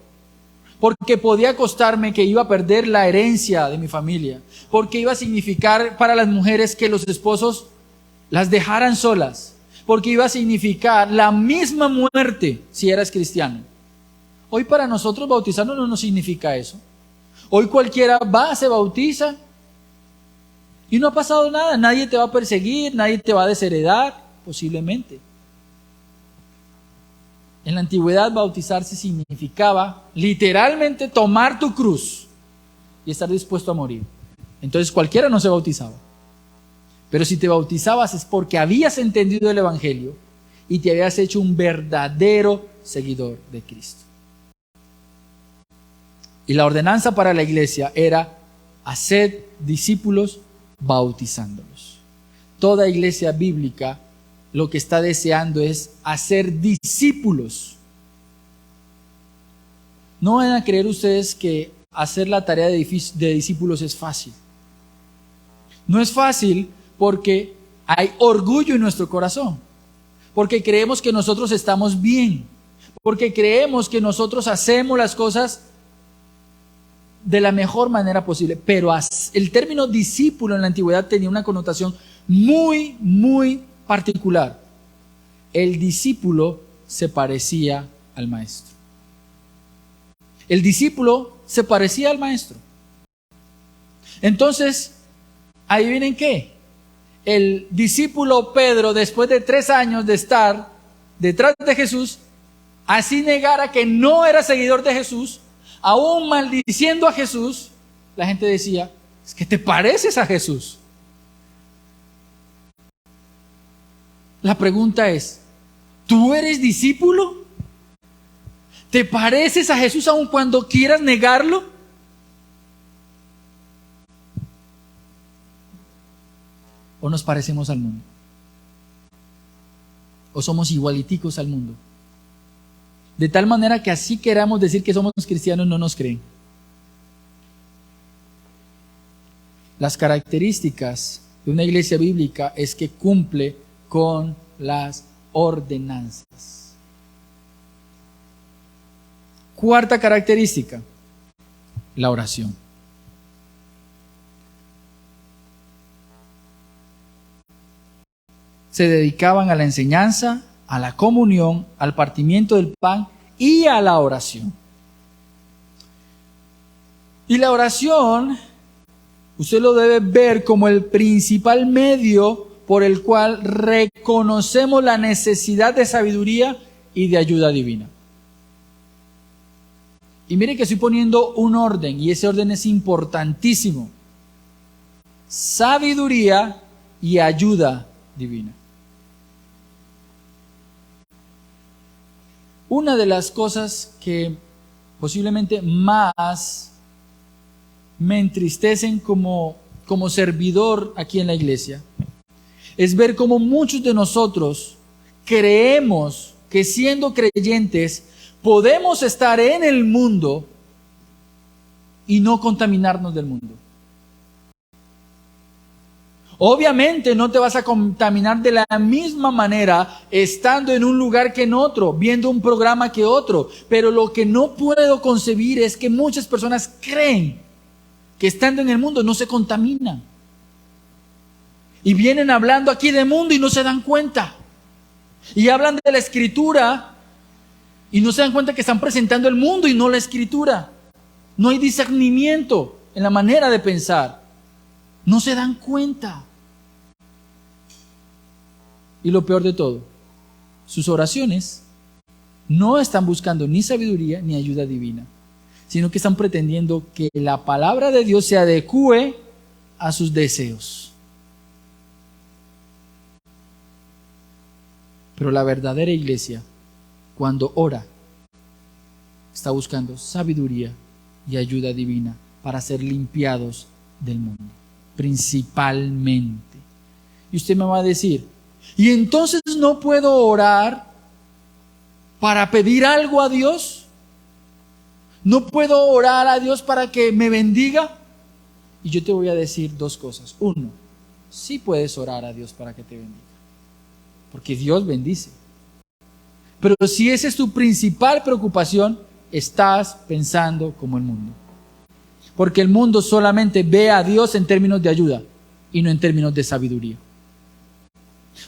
Porque podía costarme que iba a perder la herencia de mi familia. Porque iba a significar para las mujeres que los esposos las dejaran solas. Porque iba a significar la misma muerte si eras cristiano. Hoy para nosotros bautizarnos no nos significa eso. Hoy cualquiera va, se bautiza y no ha pasado nada. Nadie te va a perseguir, nadie te va a desheredar, posiblemente. En la antigüedad bautizarse significaba literalmente tomar tu cruz y estar dispuesto a morir. Entonces cualquiera no se bautizaba. Pero si te bautizabas es porque habías entendido el evangelio y te habías hecho un verdadero seguidor de Cristo. Y la ordenanza para la iglesia era hacer discípulos bautizándolos. Toda iglesia bíblica lo que está deseando es hacer discípulos. No van a creer ustedes que hacer la tarea de discípulos es fácil. No es fácil porque hay orgullo en nuestro corazón. Porque creemos que nosotros estamos bien. Porque creemos que nosotros hacemos las cosas de la mejor manera posible. Pero el término discípulo en la antigüedad tenía una connotación muy, muy particular. El discípulo se parecía al maestro. El discípulo se parecía al maestro. Entonces, ¿adivinen qué? El discípulo Pedro, después de 3 años de estar detrás de Jesús, así negara que no era seguidor de Jesús, aún maldiciendo a Jesús, la gente decía, es que te pareces a Jesús. La pregunta es, ¿tú eres discípulo? ¿Te pareces a Jesús aun cuando quieras negarlo? ¿O nos parecemos al mundo? ¿O somos igualiticos al mundo? De tal manera que así queramos decir que somos cristianos, no nos creen. Las características de una iglesia bíblica es que cumple con las ordenanzas. Cuarta característica, la oración. se dedicaban a la enseñanza, a la comunión, al partimiento del pan y a la oración. Y la oración, usted lo debe ver como el principal medio por el cual reconocemos la necesidad de sabiduría y de ayuda divina. Y mire que estoy poniendo un orden, y ese orden es importantísimo. Sabiduría y ayuda divina. Una de las cosas que posiblemente más me entristecen como servidor aquí en la iglesia es ver cómo muchos de nosotros creemos que siendo creyentes podemos estar en el mundo y no contaminarnos del mundo. Obviamente no te vas a contaminar de la misma manera estando en un lugar que en otro, viendo un programa que otro, pero lo que no puedo concebir es que muchas personas creen que estando en el mundo no se contaminan. Y vienen hablando aquí de mundo y no se dan cuenta. Y hablan de la Escritura y no se dan cuenta que están presentando el mundo y no la Escritura. No hay discernimiento en la manera de pensar. No se dan cuenta. Y lo peor de todo, sus oraciones no están buscando ni sabiduría ni ayuda divina, sino que están pretendiendo que la palabra de Dios se adecúe a sus deseos. Pero la verdadera iglesia, cuando ora, está buscando sabiduría y ayuda divina para ser limpiados del mundo, principalmente. Y usted me va a decir, ¿y entonces no puedo orar para pedir algo a Dios? ¿No puedo orar a Dios para que me bendiga? Y yo te voy a decir dos cosas. Uno, sí puedes orar a Dios para que te bendiga, porque Dios bendice. Pero si esa es tu principal preocupación, estás pensando como el mundo. Porque el mundo solamente ve a Dios en términos de ayuda y no en términos de sabiduría.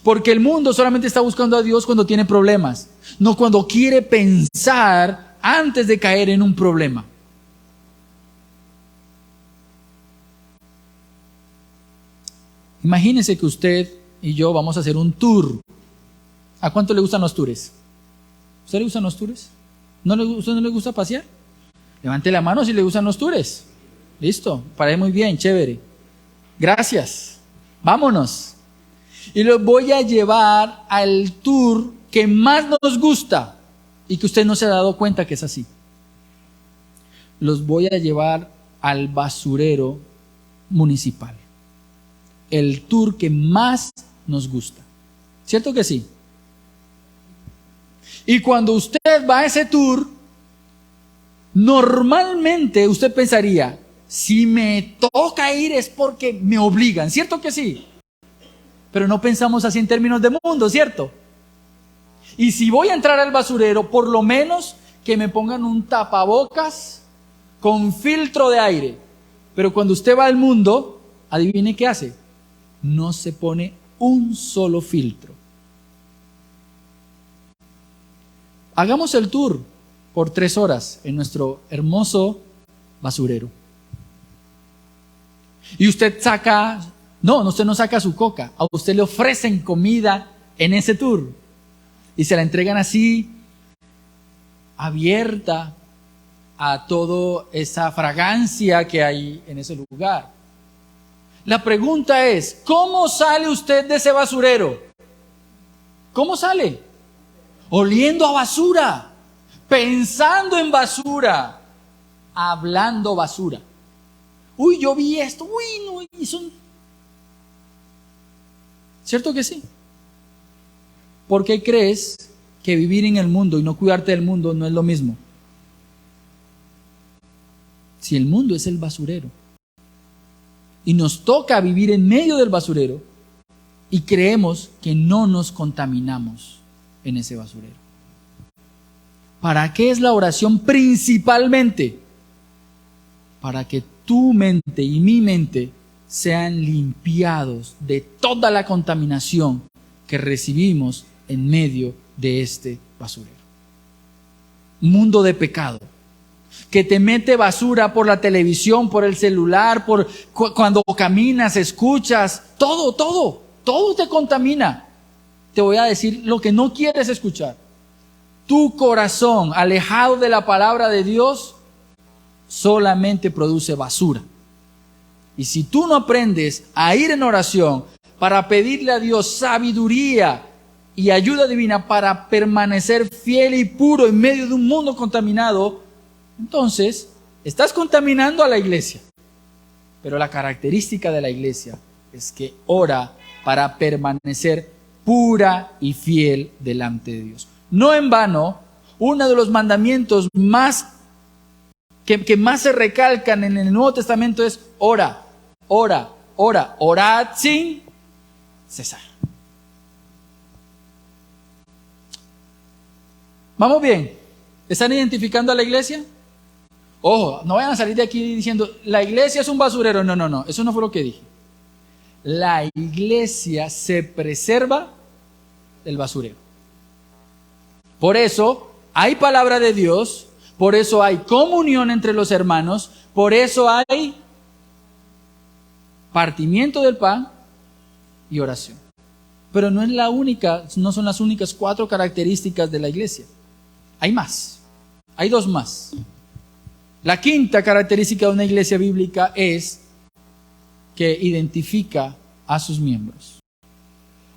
Porque el mundo solamente está buscando a Dios cuando tiene problemas, no cuando quiere pensar antes de caer en un problema. Imagínese que usted y yo vamos a hacer un tour. ¿A cuánto le gustan los tours? ¿A usted le gustan los tours? ¿Usted no le gusta pasear? Levante la mano si le gustan los tours. Listo, parece muy bien, chévere. Gracias. Vámonos. Y los voy a llevar al tour que más nos gusta y que usted no se ha dado cuenta que es así. Los voy a llevar al basurero municipal. El tour que más nos gusta. ¿Cierto que sí? Y cuando usted va a ese tour, normalmente usted pensaría, si me toca ir es porque me obligan. ¿Cierto que sí? Pero no pensamos así en términos de mundo, ¿cierto? Y si voy a entrar al basurero, por lo menos que me pongan un tapabocas con filtro de aire. Pero cuando usted va al mundo, adivine qué hace. No se pone un solo filtro. Hagamos el tour por 3 horas en nuestro hermoso basurero. Y usted saca... No, usted no saca su coca. A usted le ofrecen comida en ese tour. Y se la entregan así, abierta a toda esa fragancia que hay en ese lugar. La pregunta es, ¿cómo sale usted de ese basurero? ¿Cómo sale? Oliendo a basura, pensando en basura, hablando basura. Uy, yo vi esto, uy, no, y son... ¿Cierto que sí? ¿Por qué crees que vivir en el mundo y no cuidarte del mundo no es lo mismo? Si el mundo es el basurero y nos toca vivir en medio del basurero y creemos que no nos contaminamos en ese basurero. ¿Para qué es la oración principalmente? Para que tu mente y mi mente sean limpiados de toda la contaminación que recibimos en medio de este basurero. Un mundo de pecado que te mete basura por la televisión, por el celular, cuando caminas, escuchas, todo te contamina. Te voy a decir lo que no quieres escuchar. Tu corazón, alejado de la palabra de Dios, solamente produce basura. Y si tú no aprendes a ir en oración para pedirle a Dios sabiduría y ayuda divina para permanecer fiel y puro en medio de un mundo contaminado, entonces estás contaminando a la iglesia. Pero la característica de la iglesia es que ora para permanecer pura y fiel delante de Dios. No en vano, uno de los mandamientos que más se recalcan en el Nuevo Testamento es orad sin cesar. ¿Vamos bien? ¿Están identificando a la iglesia? Ojo, no vayan a salir de aquí diciendo, la iglesia es un basurero. No, eso no fue lo que dije. La iglesia se preserva del basurero. Por eso hay palabra de Dios, por eso hay comunión entre los hermanos, por eso hay partimiento del pan y oración. Pero no son las únicas 4 características de la iglesia. Hay más, hay 2 más. La quinta característica de una iglesia bíblica es que identifica a sus miembros.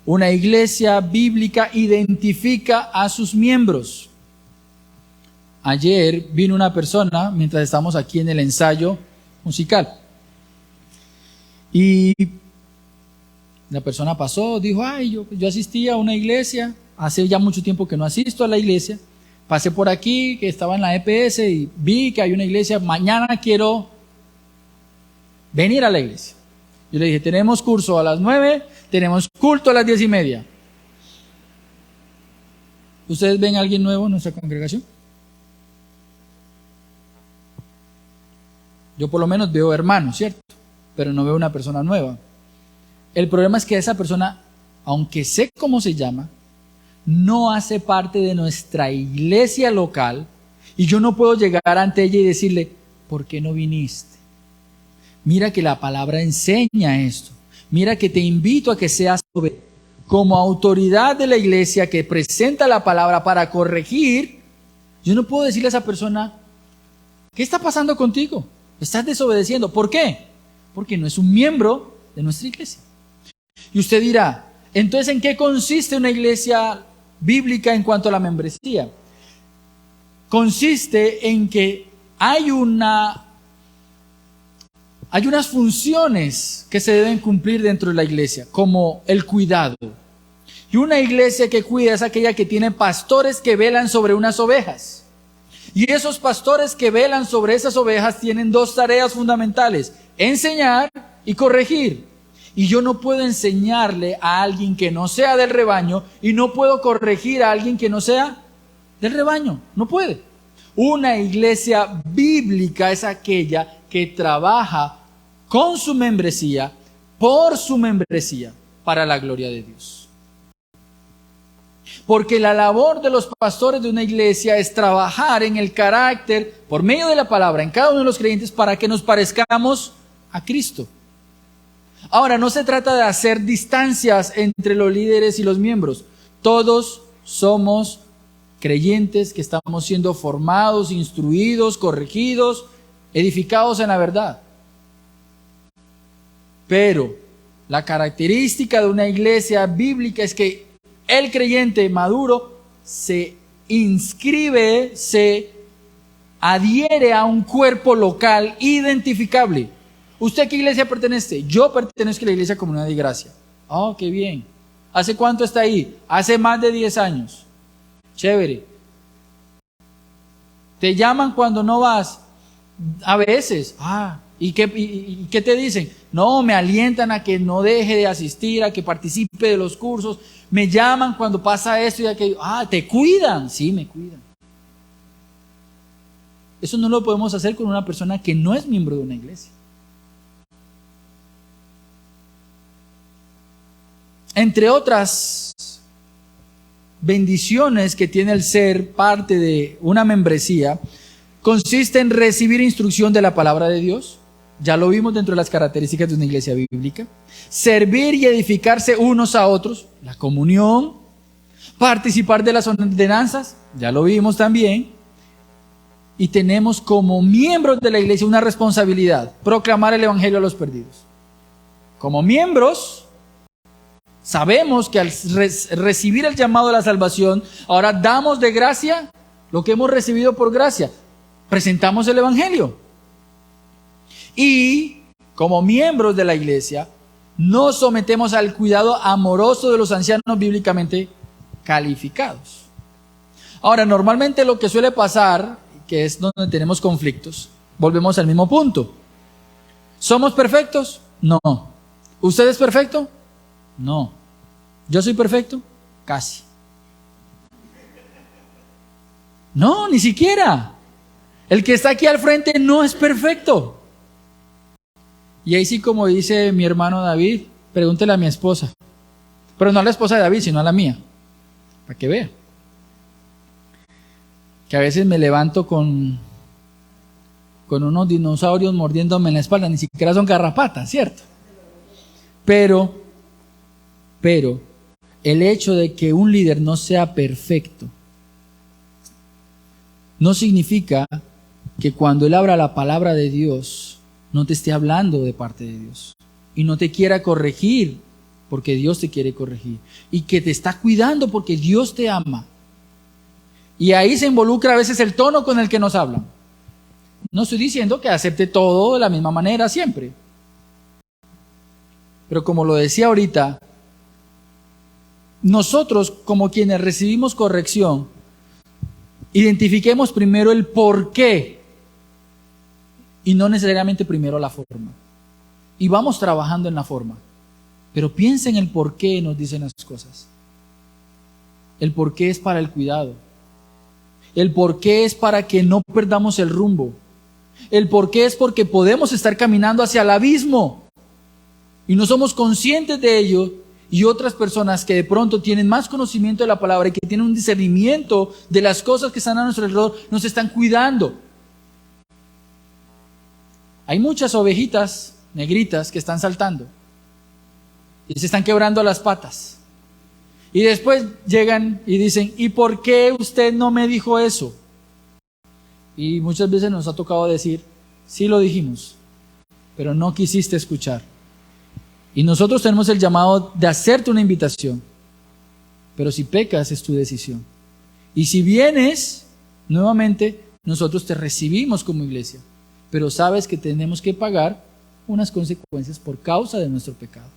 Una iglesia bíblica identifica a sus miembros. Ayer vino una persona, mientras estamos aquí en el ensayo musical, y la persona pasó, dijo, yo asistía a una iglesia, hace ya mucho tiempo que no asisto a la iglesia, pasé por aquí, que estaba en la EPS y vi que hay una iglesia, mañana quiero venir a la iglesia. Yo le dije, tenemos curso a las 9, tenemos culto a las 10:30. ¿Ustedes ven a alguien nuevo en nuestra congregación? Yo por lo menos veo hermanos, ¿cierto? Pero no veo una persona nueva. El problema es que esa persona, aunque sé cómo se llama, no hace parte de nuestra iglesia local y yo no puedo llegar ante ella y decirle, ¿por qué no viniste? Mira que la palabra enseña esto. Mira que te invito a que seas como autoridad de la iglesia que presenta la palabra para corregir. Yo no puedo decirle a esa persona, ¿qué está pasando contigo? Estás desobedeciendo. ¿Por qué? Porque no es un miembro de nuestra iglesia. Y usted dirá, entonces, ¿en qué consiste una iglesia bíblica en cuanto a la membresía? Consiste en que hay unas funciones que se deben cumplir dentro de la iglesia, como el cuidado. Y una iglesia que cuida es aquella que tiene pastores que velan sobre unas ovejas. Y esos pastores que velan sobre esas ovejas tienen 2 tareas fundamentales: enseñar y corregir. Y yo no puedo enseñarle a alguien que no sea del rebaño y no puedo corregir a alguien que no sea del rebaño. No puede. Una iglesia bíblica es aquella que trabaja con su membresía, por su membresía, para la gloria de Dios. Porque la labor de los pastores de una iglesia es trabajar en el carácter, por medio de la palabra, en cada uno de los creyentes, para que nos parezcamos a Cristo. Ahora, no se trata de hacer distancias entre los líderes y los miembros. Todos somos creyentes que estamos siendo formados, instruidos, corregidos, edificados en la verdad. Pero la característica de una iglesia bíblica es que el creyente maduro se inscribe, se adhiere a un cuerpo local identificable. ¿Usted a qué iglesia pertenece? Yo pertenezco a la iglesia Comunidad de Gracia. Oh, qué bien. ¿Hace cuánto está ahí? Hace más de 10 años. Chévere. Te llaman cuando no vas. A veces. ¿Y qué te dicen? No, me alientan a que no deje de asistir, a que participe de los cursos. Me llaman cuando pasa esto y aquello. ¿Te cuidan? Sí, me cuidan. Eso no lo podemos hacer con una persona que no es miembro de una iglesia. Entre otras bendiciones que tiene el ser parte de una membresía consiste en recibir instrucción de la palabra de Dios. Ya lo vimos dentro de las características de una iglesia bíblica. Servir y edificarse unos a otros, la comunión, participar de las ordenanzas, ya lo vimos también. Y tenemos como miembros de la iglesia una responsabilidad: proclamar el evangelio a los perdidos. Como miembros, sabemos que al recibir el llamado a la salvación, ahora damos de gracia lo que hemos recibido por gracia. Presentamos el evangelio. Y como miembros de la iglesia, nos sometemos al cuidado amoroso de los ancianos bíblicamente calificados. Ahora, normalmente lo que suele pasar, que es donde tenemos conflictos, volvemos al mismo punto. ¿Somos perfectos? No. ¿Usted es perfecto? No. ¿Yo soy perfecto? Casi. No, ni siquiera. El que está aquí al frente no es perfecto. Y ahí sí, como dice mi hermano David, pregúntele a mi esposa. Pero no a la esposa de David, sino a la mía. Para que vea. Que a veces me levanto con unos dinosaurios mordiéndome en la espalda. Ni siquiera son garrapatas, ¿cierto? Pero el hecho de que un líder no sea perfecto no significa que cuando él abra la palabra de Dios no te esté hablando de parte de Dios y no te quiera corregir porque Dios te quiere corregir y que te está cuidando porque Dios te ama. Y ahí se involucra a veces el tono con el que nos hablan. No estoy diciendo que acepte todo de la misma manera siempre, pero como lo decía ahorita, nosotros como quienes recibimos corrección, identifiquemos primero el por qué y no necesariamente primero la forma. Y vamos trabajando en la forma, pero piensen el por qué nos dicen las cosas. El por qué es para el cuidado. El por qué es para que no perdamos el rumbo. El por qué es porque podemos estar caminando hacia el abismo y no somos conscientes de ello, y otras personas que de pronto tienen más conocimiento de la palabra y que tienen un discernimiento de las cosas que están a nuestro alrededor, nos están cuidando. Hay muchas ovejitas negritas que están saltando y se están quebrando las patas. Y después llegan y dicen, ¿y por qué usted no me dijo eso? Y muchas veces nos ha tocado decir, sí lo dijimos, pero no quisiste escuchar. Y nosotros tenemos el llamado de hacerte una invitación, pero si pecas es tu decisión. Y si vienes, nuevamente, nosotros te recibimos como iglesia, pero sabes que tenemos que pagar unas consecuencias por causa de nuestro pecado.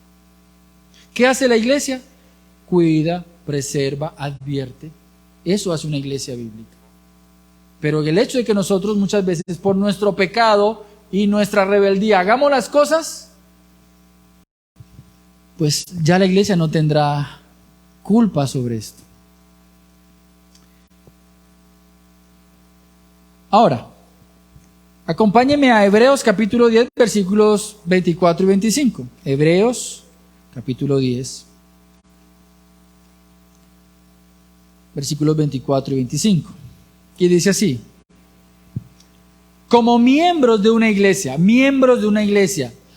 ¿Qué hace la iglesia? Cuida, preserva, advierte. Eso hace una iglesia bíblica. Pero el hecho de que nosotros muchas veces por nuestro pecado y nuestra rebeldía hagamos las cosas, pues ya la iglesia no tendrá culpa sobre esto. Ahora, acompáñenme a Hebreos capítulo 10, versículos 24 y 25. Hebreos capítulo 10, versículos 24 y 25. Y dice así: como miembros de una iglesia,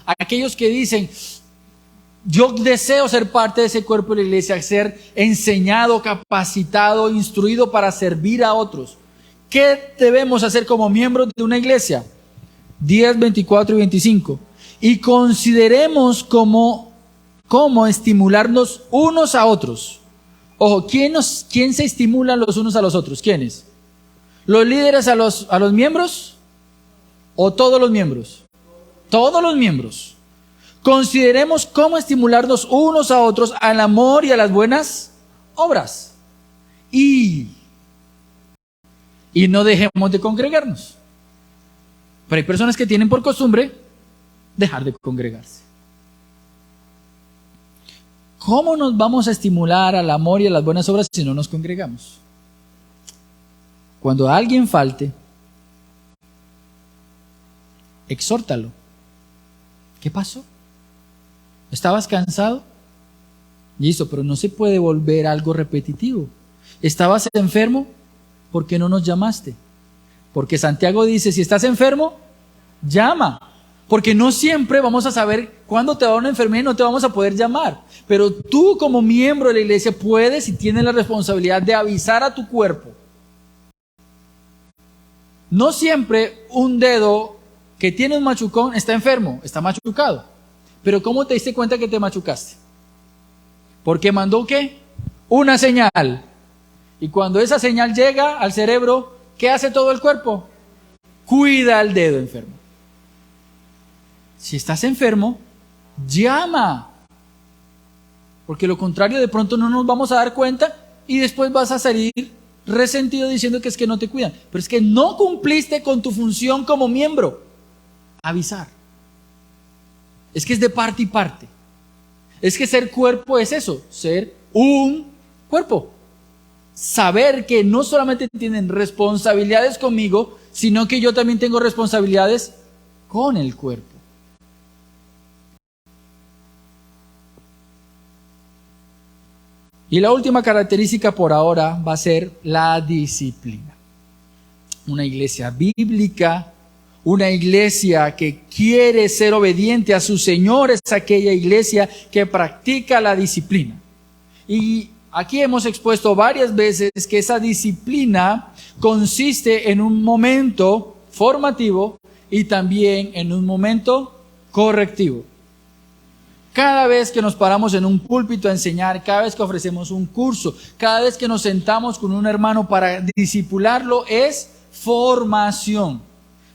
aquellos que dicen, yo deseo ser parte de ese cuerpo de la iglesia, ser enseñado, capacitado, instruido para servir a otros. ¿Qué debemos hacer como miembros de una iglesia? 10, 24 y 25. Y consideremos cómo estimularnos unos a otros. Ojo, ¿quién se estimula los unos a los otros? ¿Quiénes? ¿Los líderes a los miembros? ¿O todos los miembros? Todos los miembros. Consideremos cómo estimularnos unos a otros al amor y a las buenas obras. Y no dejemos de congregarnos. Pero hay personas que tienen por costumbre dejar de congregarse. ¿Cómo nos vamos a estimular al amor y a las buenas obras si no nos congregamos? Cuando alguien falte, exhórtalo. ¿Qué pasó? ¿Estabas cansado? Listo, pero no se puede volver algo repetitivo. ¿Estabas enfermo? ¿Por qué no nos llamaste? Porque Santiago dice, si estás enfermo, llama. Porque no siempre vamos a saber cuándo te va a dar una enfermedad y no te vamos a poder llamar. Pero tú como miembro de la iglesia puedes y tienes la responsabilidad de avisar a tu cuerpo. No siempre un dedo que tiene un machucón está enfermo, está machucado. Pero ¿cómo te diste cuenta que te machucaste? Porque mandó ¿qué? Una señal. Y cuando esa señal llega al cerebro, ¿qué hace todo el cuerpo? Cuida al dedo enfermo. Si estás enfermo, llama. Porque lo contrario, de pronto no nos vamos a dar cuenta y después vas a salir resentido diciendo que es que no te cuidan. Pero es que no cumpliste con tu función como miembro. Avisar. Es que es de parte y parte. Es que ser cuerpo es eso, ser un cuerpo. Saber que no solamente tienen responsabilidades conmigo, sino que yo también tengo responsabilidades con el cuerpo. Y la última característica por ahora va a ser la disciplina. Una iglesia bíblica, una iglesia que quiere ser obediente a su Señor, es aquella iglesia que practica la disciplina. Y aquí hemos expuesto varias veces que esa disciplina consiste en un momento formativo y también en un momento correctivo. Cada vez que nos paramos en un púlpito a enseñar, cada vez que ofrecemos un curso, cada vez que nos sentamos con un hermano para discipularlo, es formación.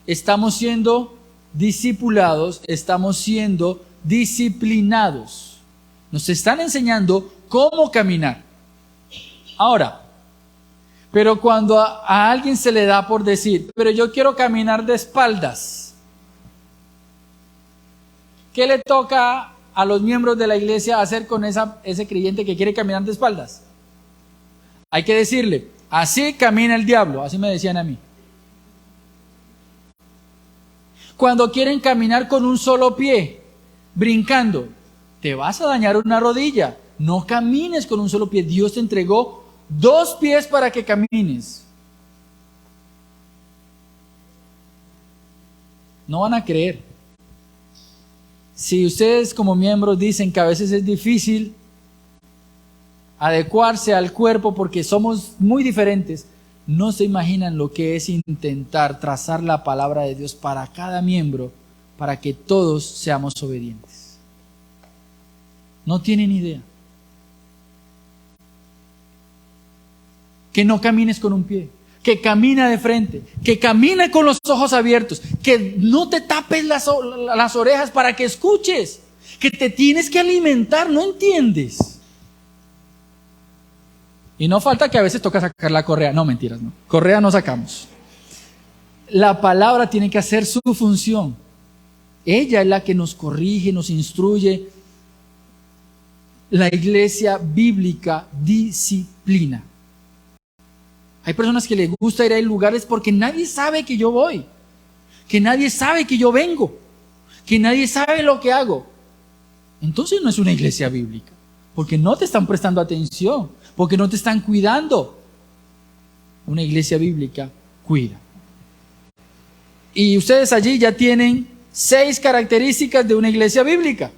Estamos siendo discipulados, estamos siendo disciplinados. Nos están enseñando cómo caminar. Ahora, pero cuando a alguien se le da por decir, pero yo quiero caminar de espaldas, ¿qué le toca a los miembros de la iglesia hacer con ese creyente que quiere caminar de espaldas? Hay que decirle, así camina el diablo, así me decían a mí. Cuando quieren caminar con un solo pie, brincando, te vas a dañar una rodilla. No camines con un solo pie. Dios te entregó 2 pies para que camines. No van a creer. Si ustedes como miembros dicen que a veces es difícil adecuarse al cuerpo porque somos muy diferentes, no se imaginan lo que es intentar trazar la palabra de Dios para cada miembro, para que todos seamos obedientes. No tienen idea. Que no camines con un pie, que camina de frente, que camina con los ojos abiertos, que no te tapes las orejas para que escuches, que te tienes que alimentar, ¿no entiendes? Y no falta que a veces toca sacar la correa. No, mentiras, no. Correa no sacamos. La palabra tiene que hacer su función. Ella es la que nos corrige, nos instruye. La iglesia bíblica disciplina. Hay personas que les gusta ir a lugares porque nadie sabe que yo voy, que nadie sabe que yo vengo, que nadie sabe lo que hago. Entonces no es una iglesia bíblica, porque no te están prestando atención, porque no te están cuidando. Una iglesia bíblica cuida. Y ustedes allí ya tienen 6 características de una iglesia bíblica.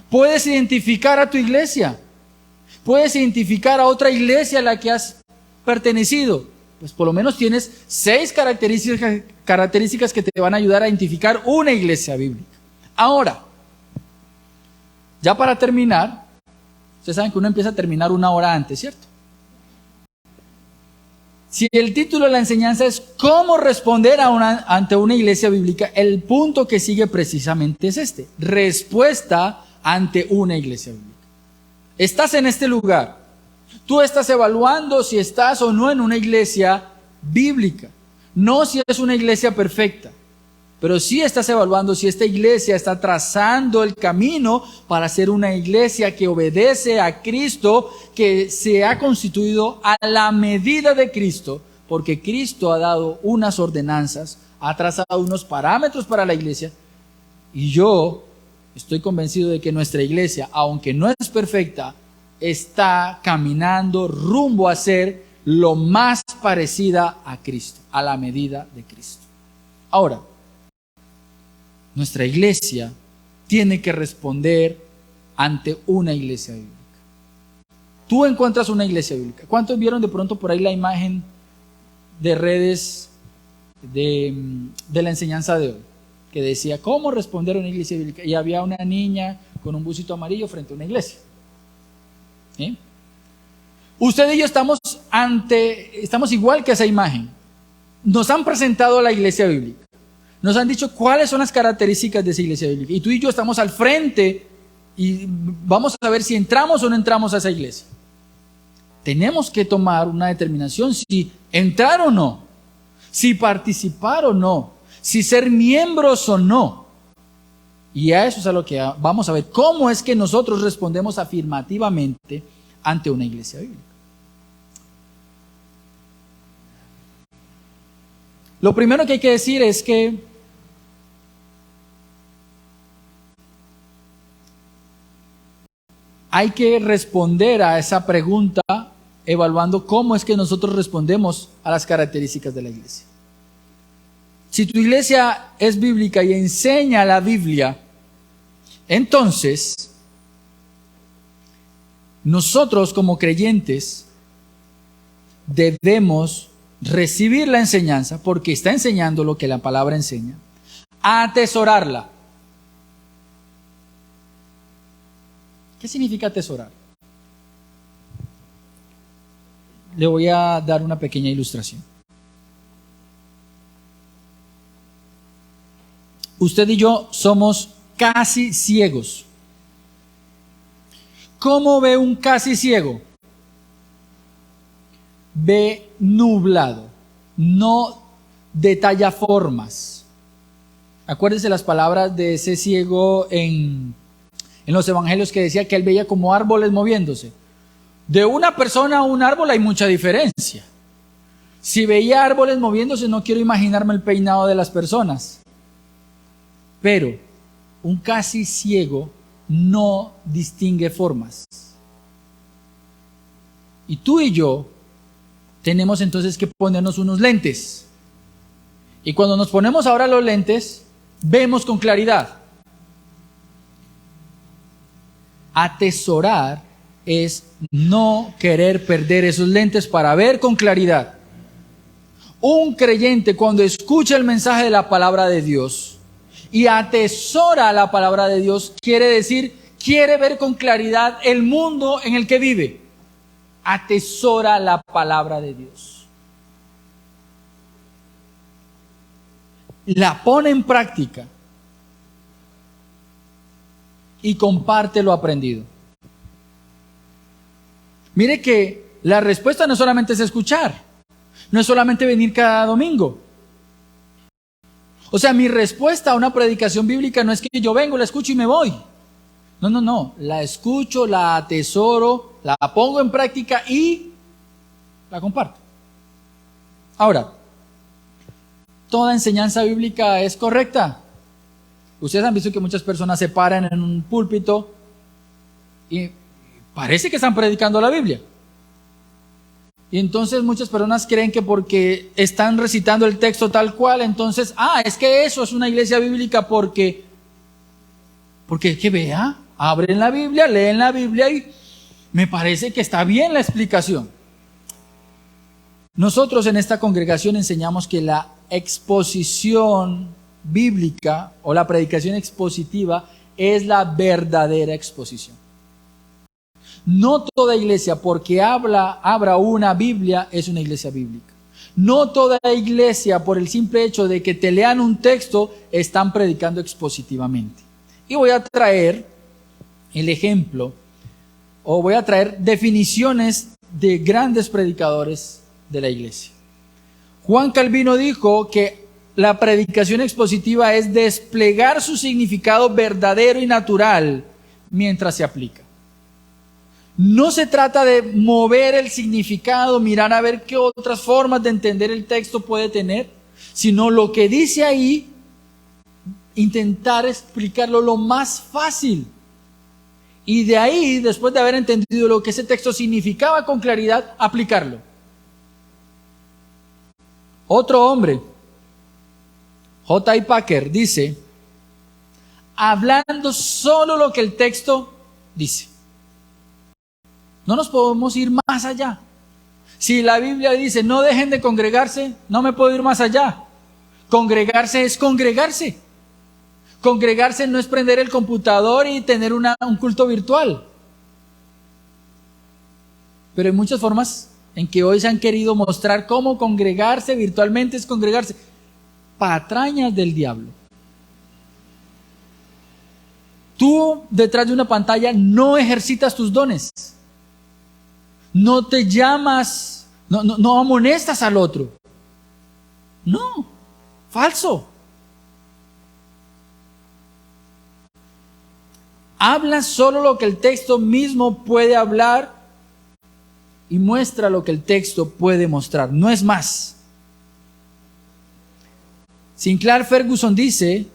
Puedes identificar a tu iglesia, puedes identificar a otra iglesia a la que has pertenecido, pues por lo menos tienes 6 características que te van a ayudar a identificar una iglesia bíblica. Ahora, ya para terminar, ustedes saben que uno empieza a terminar 1 hora antes, ¿cierto? Si el título de la enseñanza es ¿cómo responder ante una iglesia bíblica? El punto que sigue precisamente es este: respuesta ante una iglesia bíblica. Estás en este lugar. Tú estás evaluando si estás o no en una iglesia bíblica. No si es una iglesia perfecta, pero sí estás evaluando si esta iglesia está trazando el camino para ser una iglesia que obedece a Cristo, que se ha constituido a la medida de Cristo, porque Cristo ha dado unas ordenanzas, ha trazado unos parámetros para la iglesia, y yo estoy convencido de que nuestra iglesia, aunque no es perfecta, está caminando rumbo a ser lo más parecida a Cristo, a la medida de Cristo. Ahora, nuestra iglesia tiene que responder ante una iglesia bíblica. Tú encuentras una iglesia bíblica. ¿Cuántos vieron de pronto por ahí la imagen de redes de la enseñanza de hoy? Que decía, ¿cómo responder a una iglesia bíblica? Y había una niña con un busito amarillo frente a una iglesia. ¿Sí? Usted y yo estamos igual que esa imagen. Nos han presentado a la iglesia bíblica. Nos han dicho cuáles son las características de esa iglesia bíblica. Y tú y yo estamos al frente y vamos a ver si entramos o no entramos a esa iglesia. Tenemos que tomar una determinación si entrar o no, si participar o no, si ser miembros o no. Y a eso es a lo que vamos a ver. ¿Cómo es que nosotros respondemos afirmativamente ante una iglesia bíblica? Lo primero que hay que decir es que hay que responder a esa pregunta evaluando cómo es que nosotros respondemos a las características de la iglesia. Si tu iglesia es bíblica y enseña la Biblia, entonces nosotros como creyentes debemos recibir la enseñanza porque está enseñando lo que la palabra enseña, atesorarla. ¿Qué significa atesorar? Le voy a dar una pequeña ilustración. Usted y yo somos casi ciegos. ¿Cómo ve un casi ciego? Ve nublado, no detalla formas. Acuérdense las palabras de ese ciego en los evangelios que decía que él veía como árboles moviéndose. De una persona a un árbol hay mucha diferencia. Si veía árboles moviéndose, no quiero imaginarme el peinado de las personas. Pero un casi ciego no distingue formas. Y tú y yo tenemos entonces que ponernos unos lentes. Y cuando nos ponemos ahora los lentes, vemos con claridad. Atesorar es no querer perder esos lentes para ver con claridad. Un creyente cuando escucha el mensaje de la palabra de Dios y atesora la palabra de Dios, quiere decir, quiere ver con claridad el mundo en el que vive. Atesora la palabra de Dios. La pone en práctica y comparte lo aprendido. Mire que la respuesta no solamente es escuchar, no es solamente venir cada domingo. O sea, mi respuesta a una predicación bíblica no es que yo vengo, la escucho y me voy. No, la escucho, la atesoro, la pongo en práctica y la comparto. Ahora, ¿toda enseñanza bíblica es correcta? Ustedes han visto que muchas personas se paran en un púlpito y parece que están predicando la Biblia. Y entonces muchas personas creen que porque están recitando el texto tal cual, entonces, es que eso es una iglesia bíblica porque que vea, abren la Biblia, leen la Biblia y me parece que está bien la explicación. Nosotros en esta congregación enseñamos que la exposición bíblica o la predicación expositiva es la verdadera exposición. No toda iglesia, porque abra una Biblia, es una iglesia bíblica. No toda iglesia, por el simple hecho de que te lean un texto, están predicando expositivamente. Y voy a traer el ejemplo, o voy a traer definiciones de grandes predicadores de la iglesia. Juan Calvino dijo que la predicación expositiva es desplegar su significado verdadero y natural mientras se aplica. No se trata de mover el significado, mirar a ver qué otras formas de entender el texto puede tener, sino lo que dice ahí, intentar explicarlo lo más fácil Y de ahí, después de haber entendido lo que ese texto significaba con claridad, aplicarlo. Otro hombre, J.I. Packer, dice, hablando solo lo que el texto dice. No nos podemos ir más allá. Si la Biblia dice, no dejen de congregarse, no me puedo ir más allá. Congregarse es congregarse. Congregarse no es prender el computador y tener un culto virtual. Pero hay muchas formas en que hoy se han querido mostrar cómo congregarse virtualmente es congregarse. Patrañas del diablo. Tú detrás de una pantalla no ejercitas tus dones. No te llamas, no amonestas al otro. No, falso. Habla solo lo que el texto mismo puede hablar y muestra lo que el texto puede mostrar, no es más. Sinclair Ferguson dice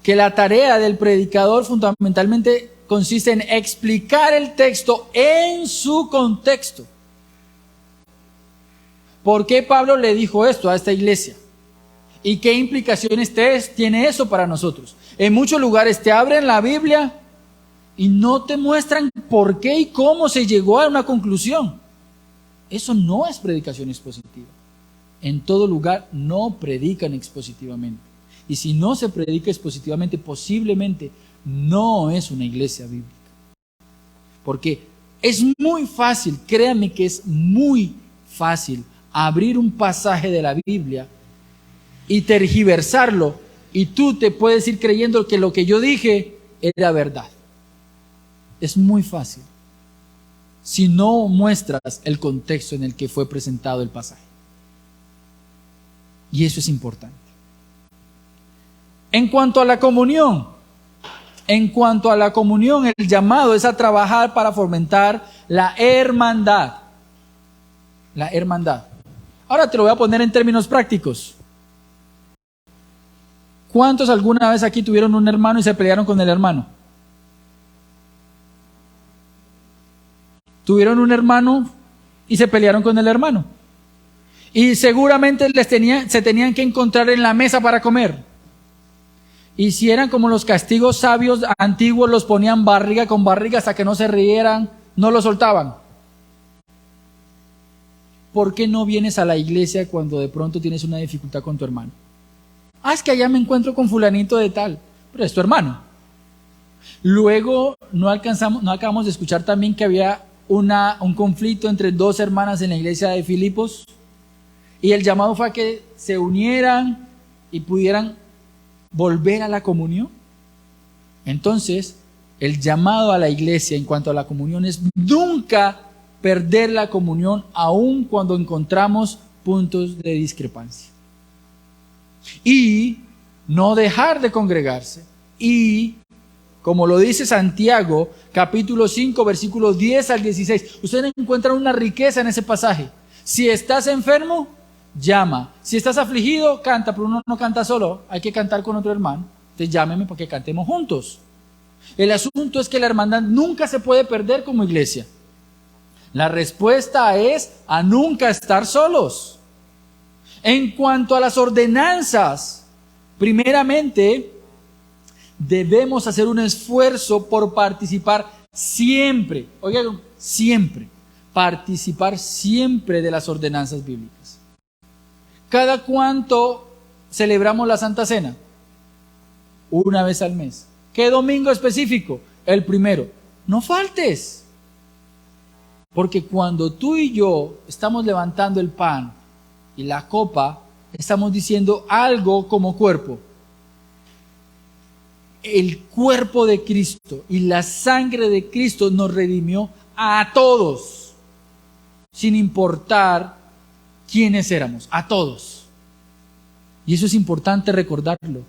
que la tarea del predicador fundamentalmente consiste en explicar el texto en su contexto. ¿Por qué Pablo le dijo esto a esta iglesia? ¿Y qué implicaciones tiene eso para nosotros? En muchos lugares te abren la Biblia y no te muestran por qué y cómo se llegó a una conclusión. Eso no es predicación expositiva. En todo lugar no predican expositivamente. Y si no se predica expositivamente, posiblemente no es una iglesia bíblica. Porque es muy fácil, créanme que es muy fácil abrir un pasaje de la Biblia y tergiversarlo, y tú te puedes ir creyendo que lo que yo dije era verdad. Es muy fácil si no muestras el contexto en el que fue presentado el pasaje. Y eso es importante. En cuanto a la comunión, el llamado es a trabajar para fomentar la hermandad. La hermandad. Ahora te lo voy a poner en términos prácticos. ¿Cuántos alguna vez aquí tuvieron un hermano y se pelearon con el hermano? Tuvieron un hermano y se pelearon con el hermano. Y seguramente se tenían que encontrar en la mesa para comer. Y si eran como los castigos sabios antiguos, los ponían barriga con barriga hasta que no se rieran, no lo soltaban. ¿Por qué no vienes a la iglesia cuando de pronto tienes una dificultad con tu hermano? Ah, es que allá me encuentro con fulanito de tal, pero es tu hermano. Luego no acabamos de escuchar también que había un conflicto entre dos hermanas en la iglesia de Filipos, y el llamado fue a que se unieran y pudieran volver a la comunión. Entonces, el llamado a la iglesia en cuanto a la comunión es nunca perder la comunión, aun cuando encontramos puntos de discrepancia. Y no dejar de congregarse. Y, como lo dice Santiago, capítulo 5, versículos 10 al 16, ustedes encuentran una riqueza en ese pasaje. Si estás enfermo, llama. Si estás afligido, canta, pero uno no canta solo, hay que cantar con otro hermano. Entonces llámeme para que cantemos juntos. El asunto es que la hermandad nunca se puede perder como iglesia. La respuesta es a nunca estar solos. En cuanto a las ordenanzas, primeramente debemos hacer un esfuerzo por participar siempre, oigan, siempre, participar siempre de las ordenanzas bíblicas. ¿Cada cuánto celebramos la Santa Cena? Una vez al mes. ¿Qué domingo específico? El primero. No faltes. Porque cuando tú y yo estamos levantando el pan y la copa, estamos diciendo algo como cuerpo. El cuerpo de Cristo y la sangre de Cristo nos redimió a todos, sin importar quiénes éramos, a todos. Y eso es importante recordarlo.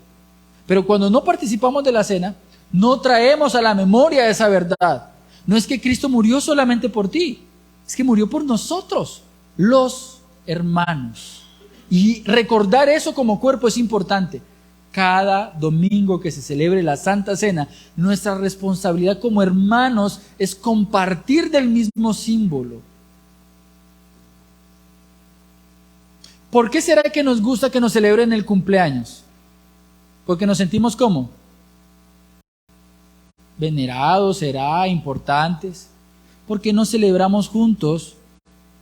Pero cuando no participamos de la cena, no traemos a la memoria esa verdad. No es que Cristo murió solamente por ti, es que murió por nosotros, los hermanos. Y recordar eso como cuerpo es importante. cada domingo que se celebre la Santa Cena, nuestra responsabilidad como hermanos es compartir del mismo símbolo. ¿Por qué será que nos gusta que nos celebren el cumpleaños? Porque nos sentimos ¿cómo? Venerados, será, importantes. Porque no celebramos juntos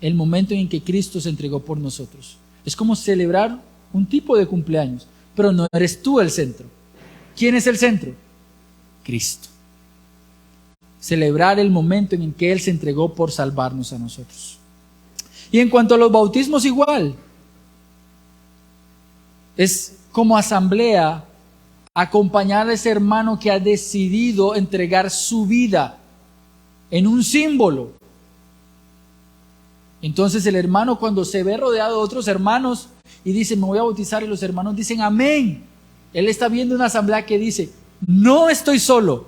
el momento en que Cristo se entregó por nosotros. Es como celebrar un tipo de cumpleaños, pero no eres tú el centro. ¿Quién es el centro? Cristo. Celebrar el momento en que Él se entregó por salvarnos a nosotros. Y en cuanto a los bautismos, igual. Es como asamblea acompañar a ese hermano que ha decidido entregar su vida en un símbolo. Entonces el hermano, cuando se ve rodeado de otros hermanos y dice, me voy a bautizar, y los hermanos dicen amén, él está viendo una asamblea que dice, no estoy solo,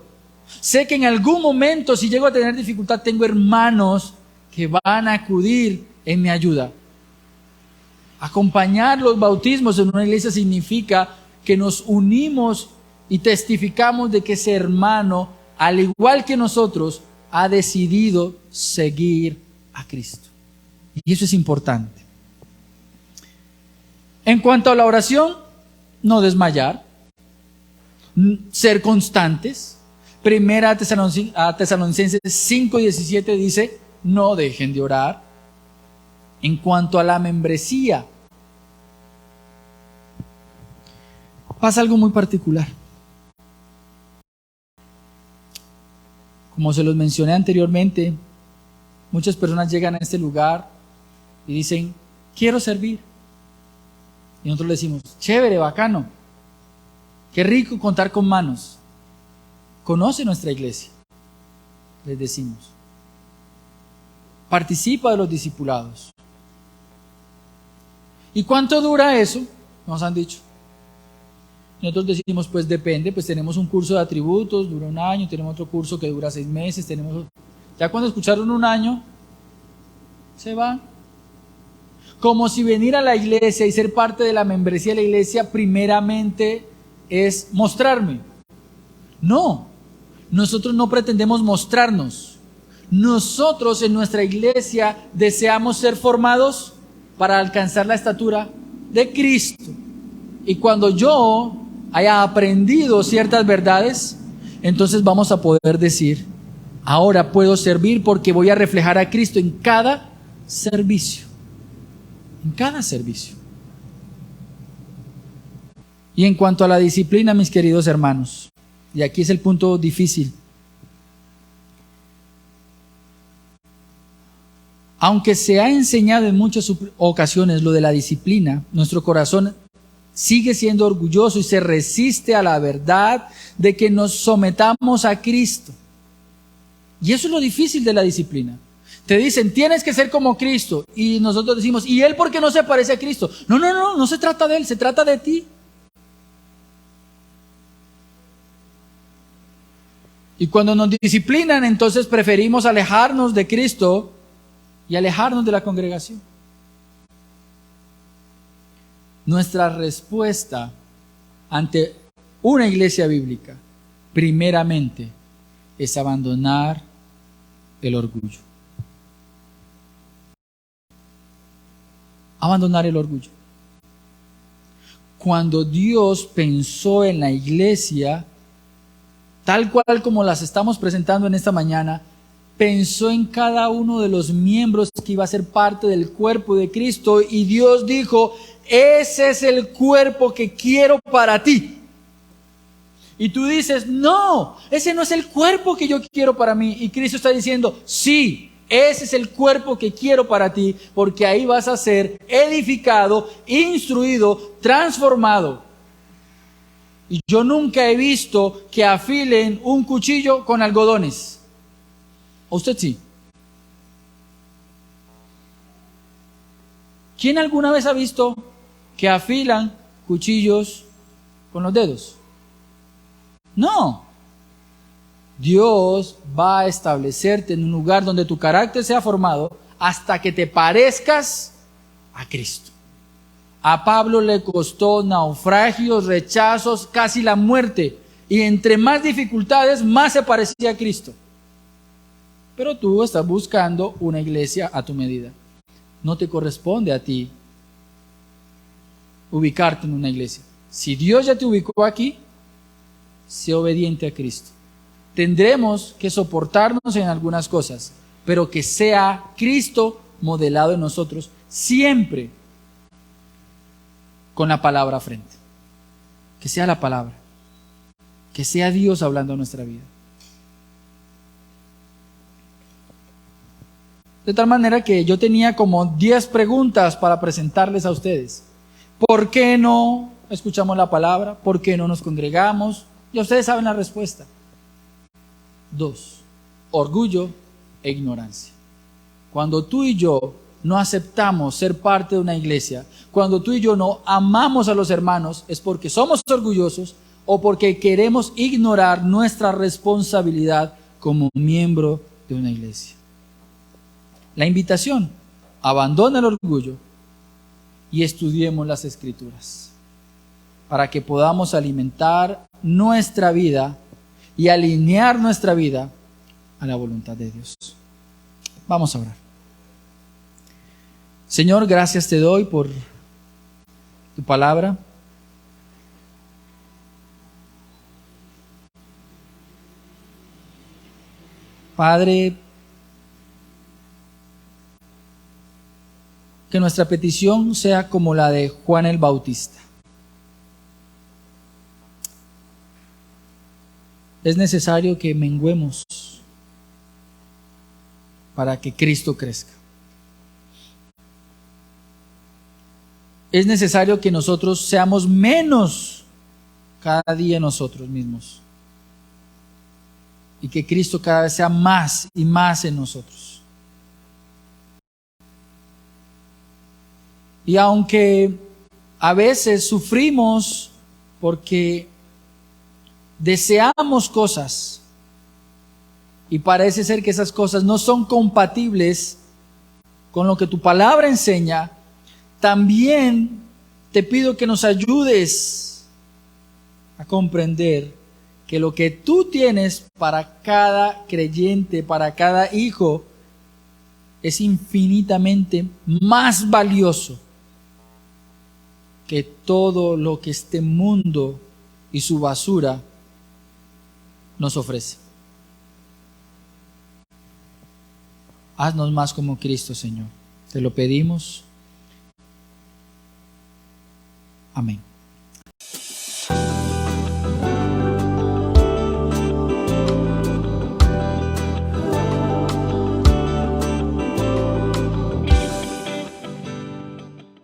sé que en algún momento, si llego a tener dificultad, tengo hermanos que van a acudir en mi ayuda. Acompañar los bautismos en una iglesia significa que nos unimos y testificamos de que ese hermano, al igual que nosotros, ha decidido seguir a Cristo. Y eso es importante. En cuanto a la oración, no desmayar, ser constantes. Primera a Tesalonicenses 5:17 dice, no dejen de orar. En cuanto a la membresía, pasa algo muy particular. Como se los mencioné anteriormente, muchas personas llegan a este lugar y dicen, quiero servir. Y nosotros le decimos, chévere, bacano, qué rico contar con manos. Conoce nuestra iglesia, les decimos. Participa de los discipulados. ¿Y cuánto dura eso? Nos han dicho. Nosotros decimos, pues depende, pues tenemos un curso de atributos, dura 1 año, tenemos otro curso que dura 6 meses, tenemos... Ya cuando escucharon 1 año, se van. Como si venir a la iglesia y ser parte de la membresía de la iglesia primeramente es mostrarme. No, nosotros no pretendemos mostrarnos. Nosotros en nuestra iglesia deseamos ser formados para alcanzar la estatura de Cristo. Y cuando yo haya aprendido ciertas verdades, entonces vamos a poder decir, ahora puedo servir porque voy a reflejar a Cristo en cada servicio. En cada servicio. Y en cuanto a la disciplina, mis queridos hermanos, y aquí es el punto difícil. Aunque se ha enseñado en muchas ocasiones lo de la disciplina, nuestro corazón sigue siendo orgulloso y se resiste a la verdad de que nos sometamos a Cristo. Y eso es lo difícil de la disciplina. Te dicen, tienes que ser como Cristo. Y nosotros decimos, ¿y Él por qué no se parece a Cristo? No se trata de Él, se trata de ti. Y cuando nos disciplinan, entonces preferimos alejarnos de Cristo y alejarnos de la congregación. Nuestra respuesta ante una iglesia bíblica, primeramente, es abandonar el orgullo. Abandonar el orgullo. Cuando Dios pensó en la iglesia, tal cual como las estamos presentando en esta mañana, pensó en cada uno de los miembros que iba a ser parte del cuerpo de Cristo, y Dios dijo, ese es el cuerpo que quiero para ti. Y tú dices, no, ese no es el cuerpo que yo quiero para mí. Y Cristo está diciendo, sí, ese es el cuerpo que quiero para ti, porque ahí vas a ser edificado, instruido, transformado. Y yo nunca he visto que afilen un cuchillo con algodones. ¿O usted sí? ¿Quién alguna vez ha visto que afilan cuchillos con los dedos? No. Dios va a establecerte en un lugar donde tu carácter sea formado hasta que te parezcas a Cristo. A Pablo le costó naufragios, rechazos, casi la muerte. Y entre más dificultades, más se parecía a Cristo. Pero tú estás buscando una iglesia a tu medida. No te corresponde a ti ubicarte en una iglesia. Si Dios ya te ubicó aquí, sé obediente a Cristo. Tendremos que soportarnos en algunas cosas, pero que sea Cristo modelado en nosotros siempre con la palabra frente. Que sea la palabra. Que sea Dios hablando en nuestra vida. De tal manera que yo tenía como 10 preguntas para presentarles a ustedes. ¿Por qué no escuchamos la palabra? ¿Por qué no nos congregamos? Y ustedes saben la respuesta. 2. Orgullo e ignorancia. Cuando tú y yo no aceptamos ser parte de una iglesia, cuando tú y yo no amamos a los hermanos, es porque somos orgullosos o porque queremos ignorar nuestra responsabilidad como miembro de una iglesia. La invitación: abandona el orgullo y estudiemos las Escrituras para que podamos alimentar nuestra vida y alinear nuestra vida a la voluntad de Dios. Vamos a orar. Señor, gracias te doy por tu palabra. Padre, que nuestra petición sea como la de Juan el Bautista. Es necesario que menguemos para que Cristo crezca. Es necesario que nosotros seamos menos cada día nosotros mismos. Y que Cristo cada vez sea más y más en nosotros. Y aunque a veces sufrimos porque deseamos cosas y parece ser que esas cosas no son compatibles con lo que tu palabra enseña, también te pido que nos ayudes a comprender que lo que tú tienes para cada creyente, para cada hijo, es infinitamente más valioso que todo lo que este mundo y su basura nos ofrece. Haznos más como Cristo, Señor. Te lo pedimos. Amén.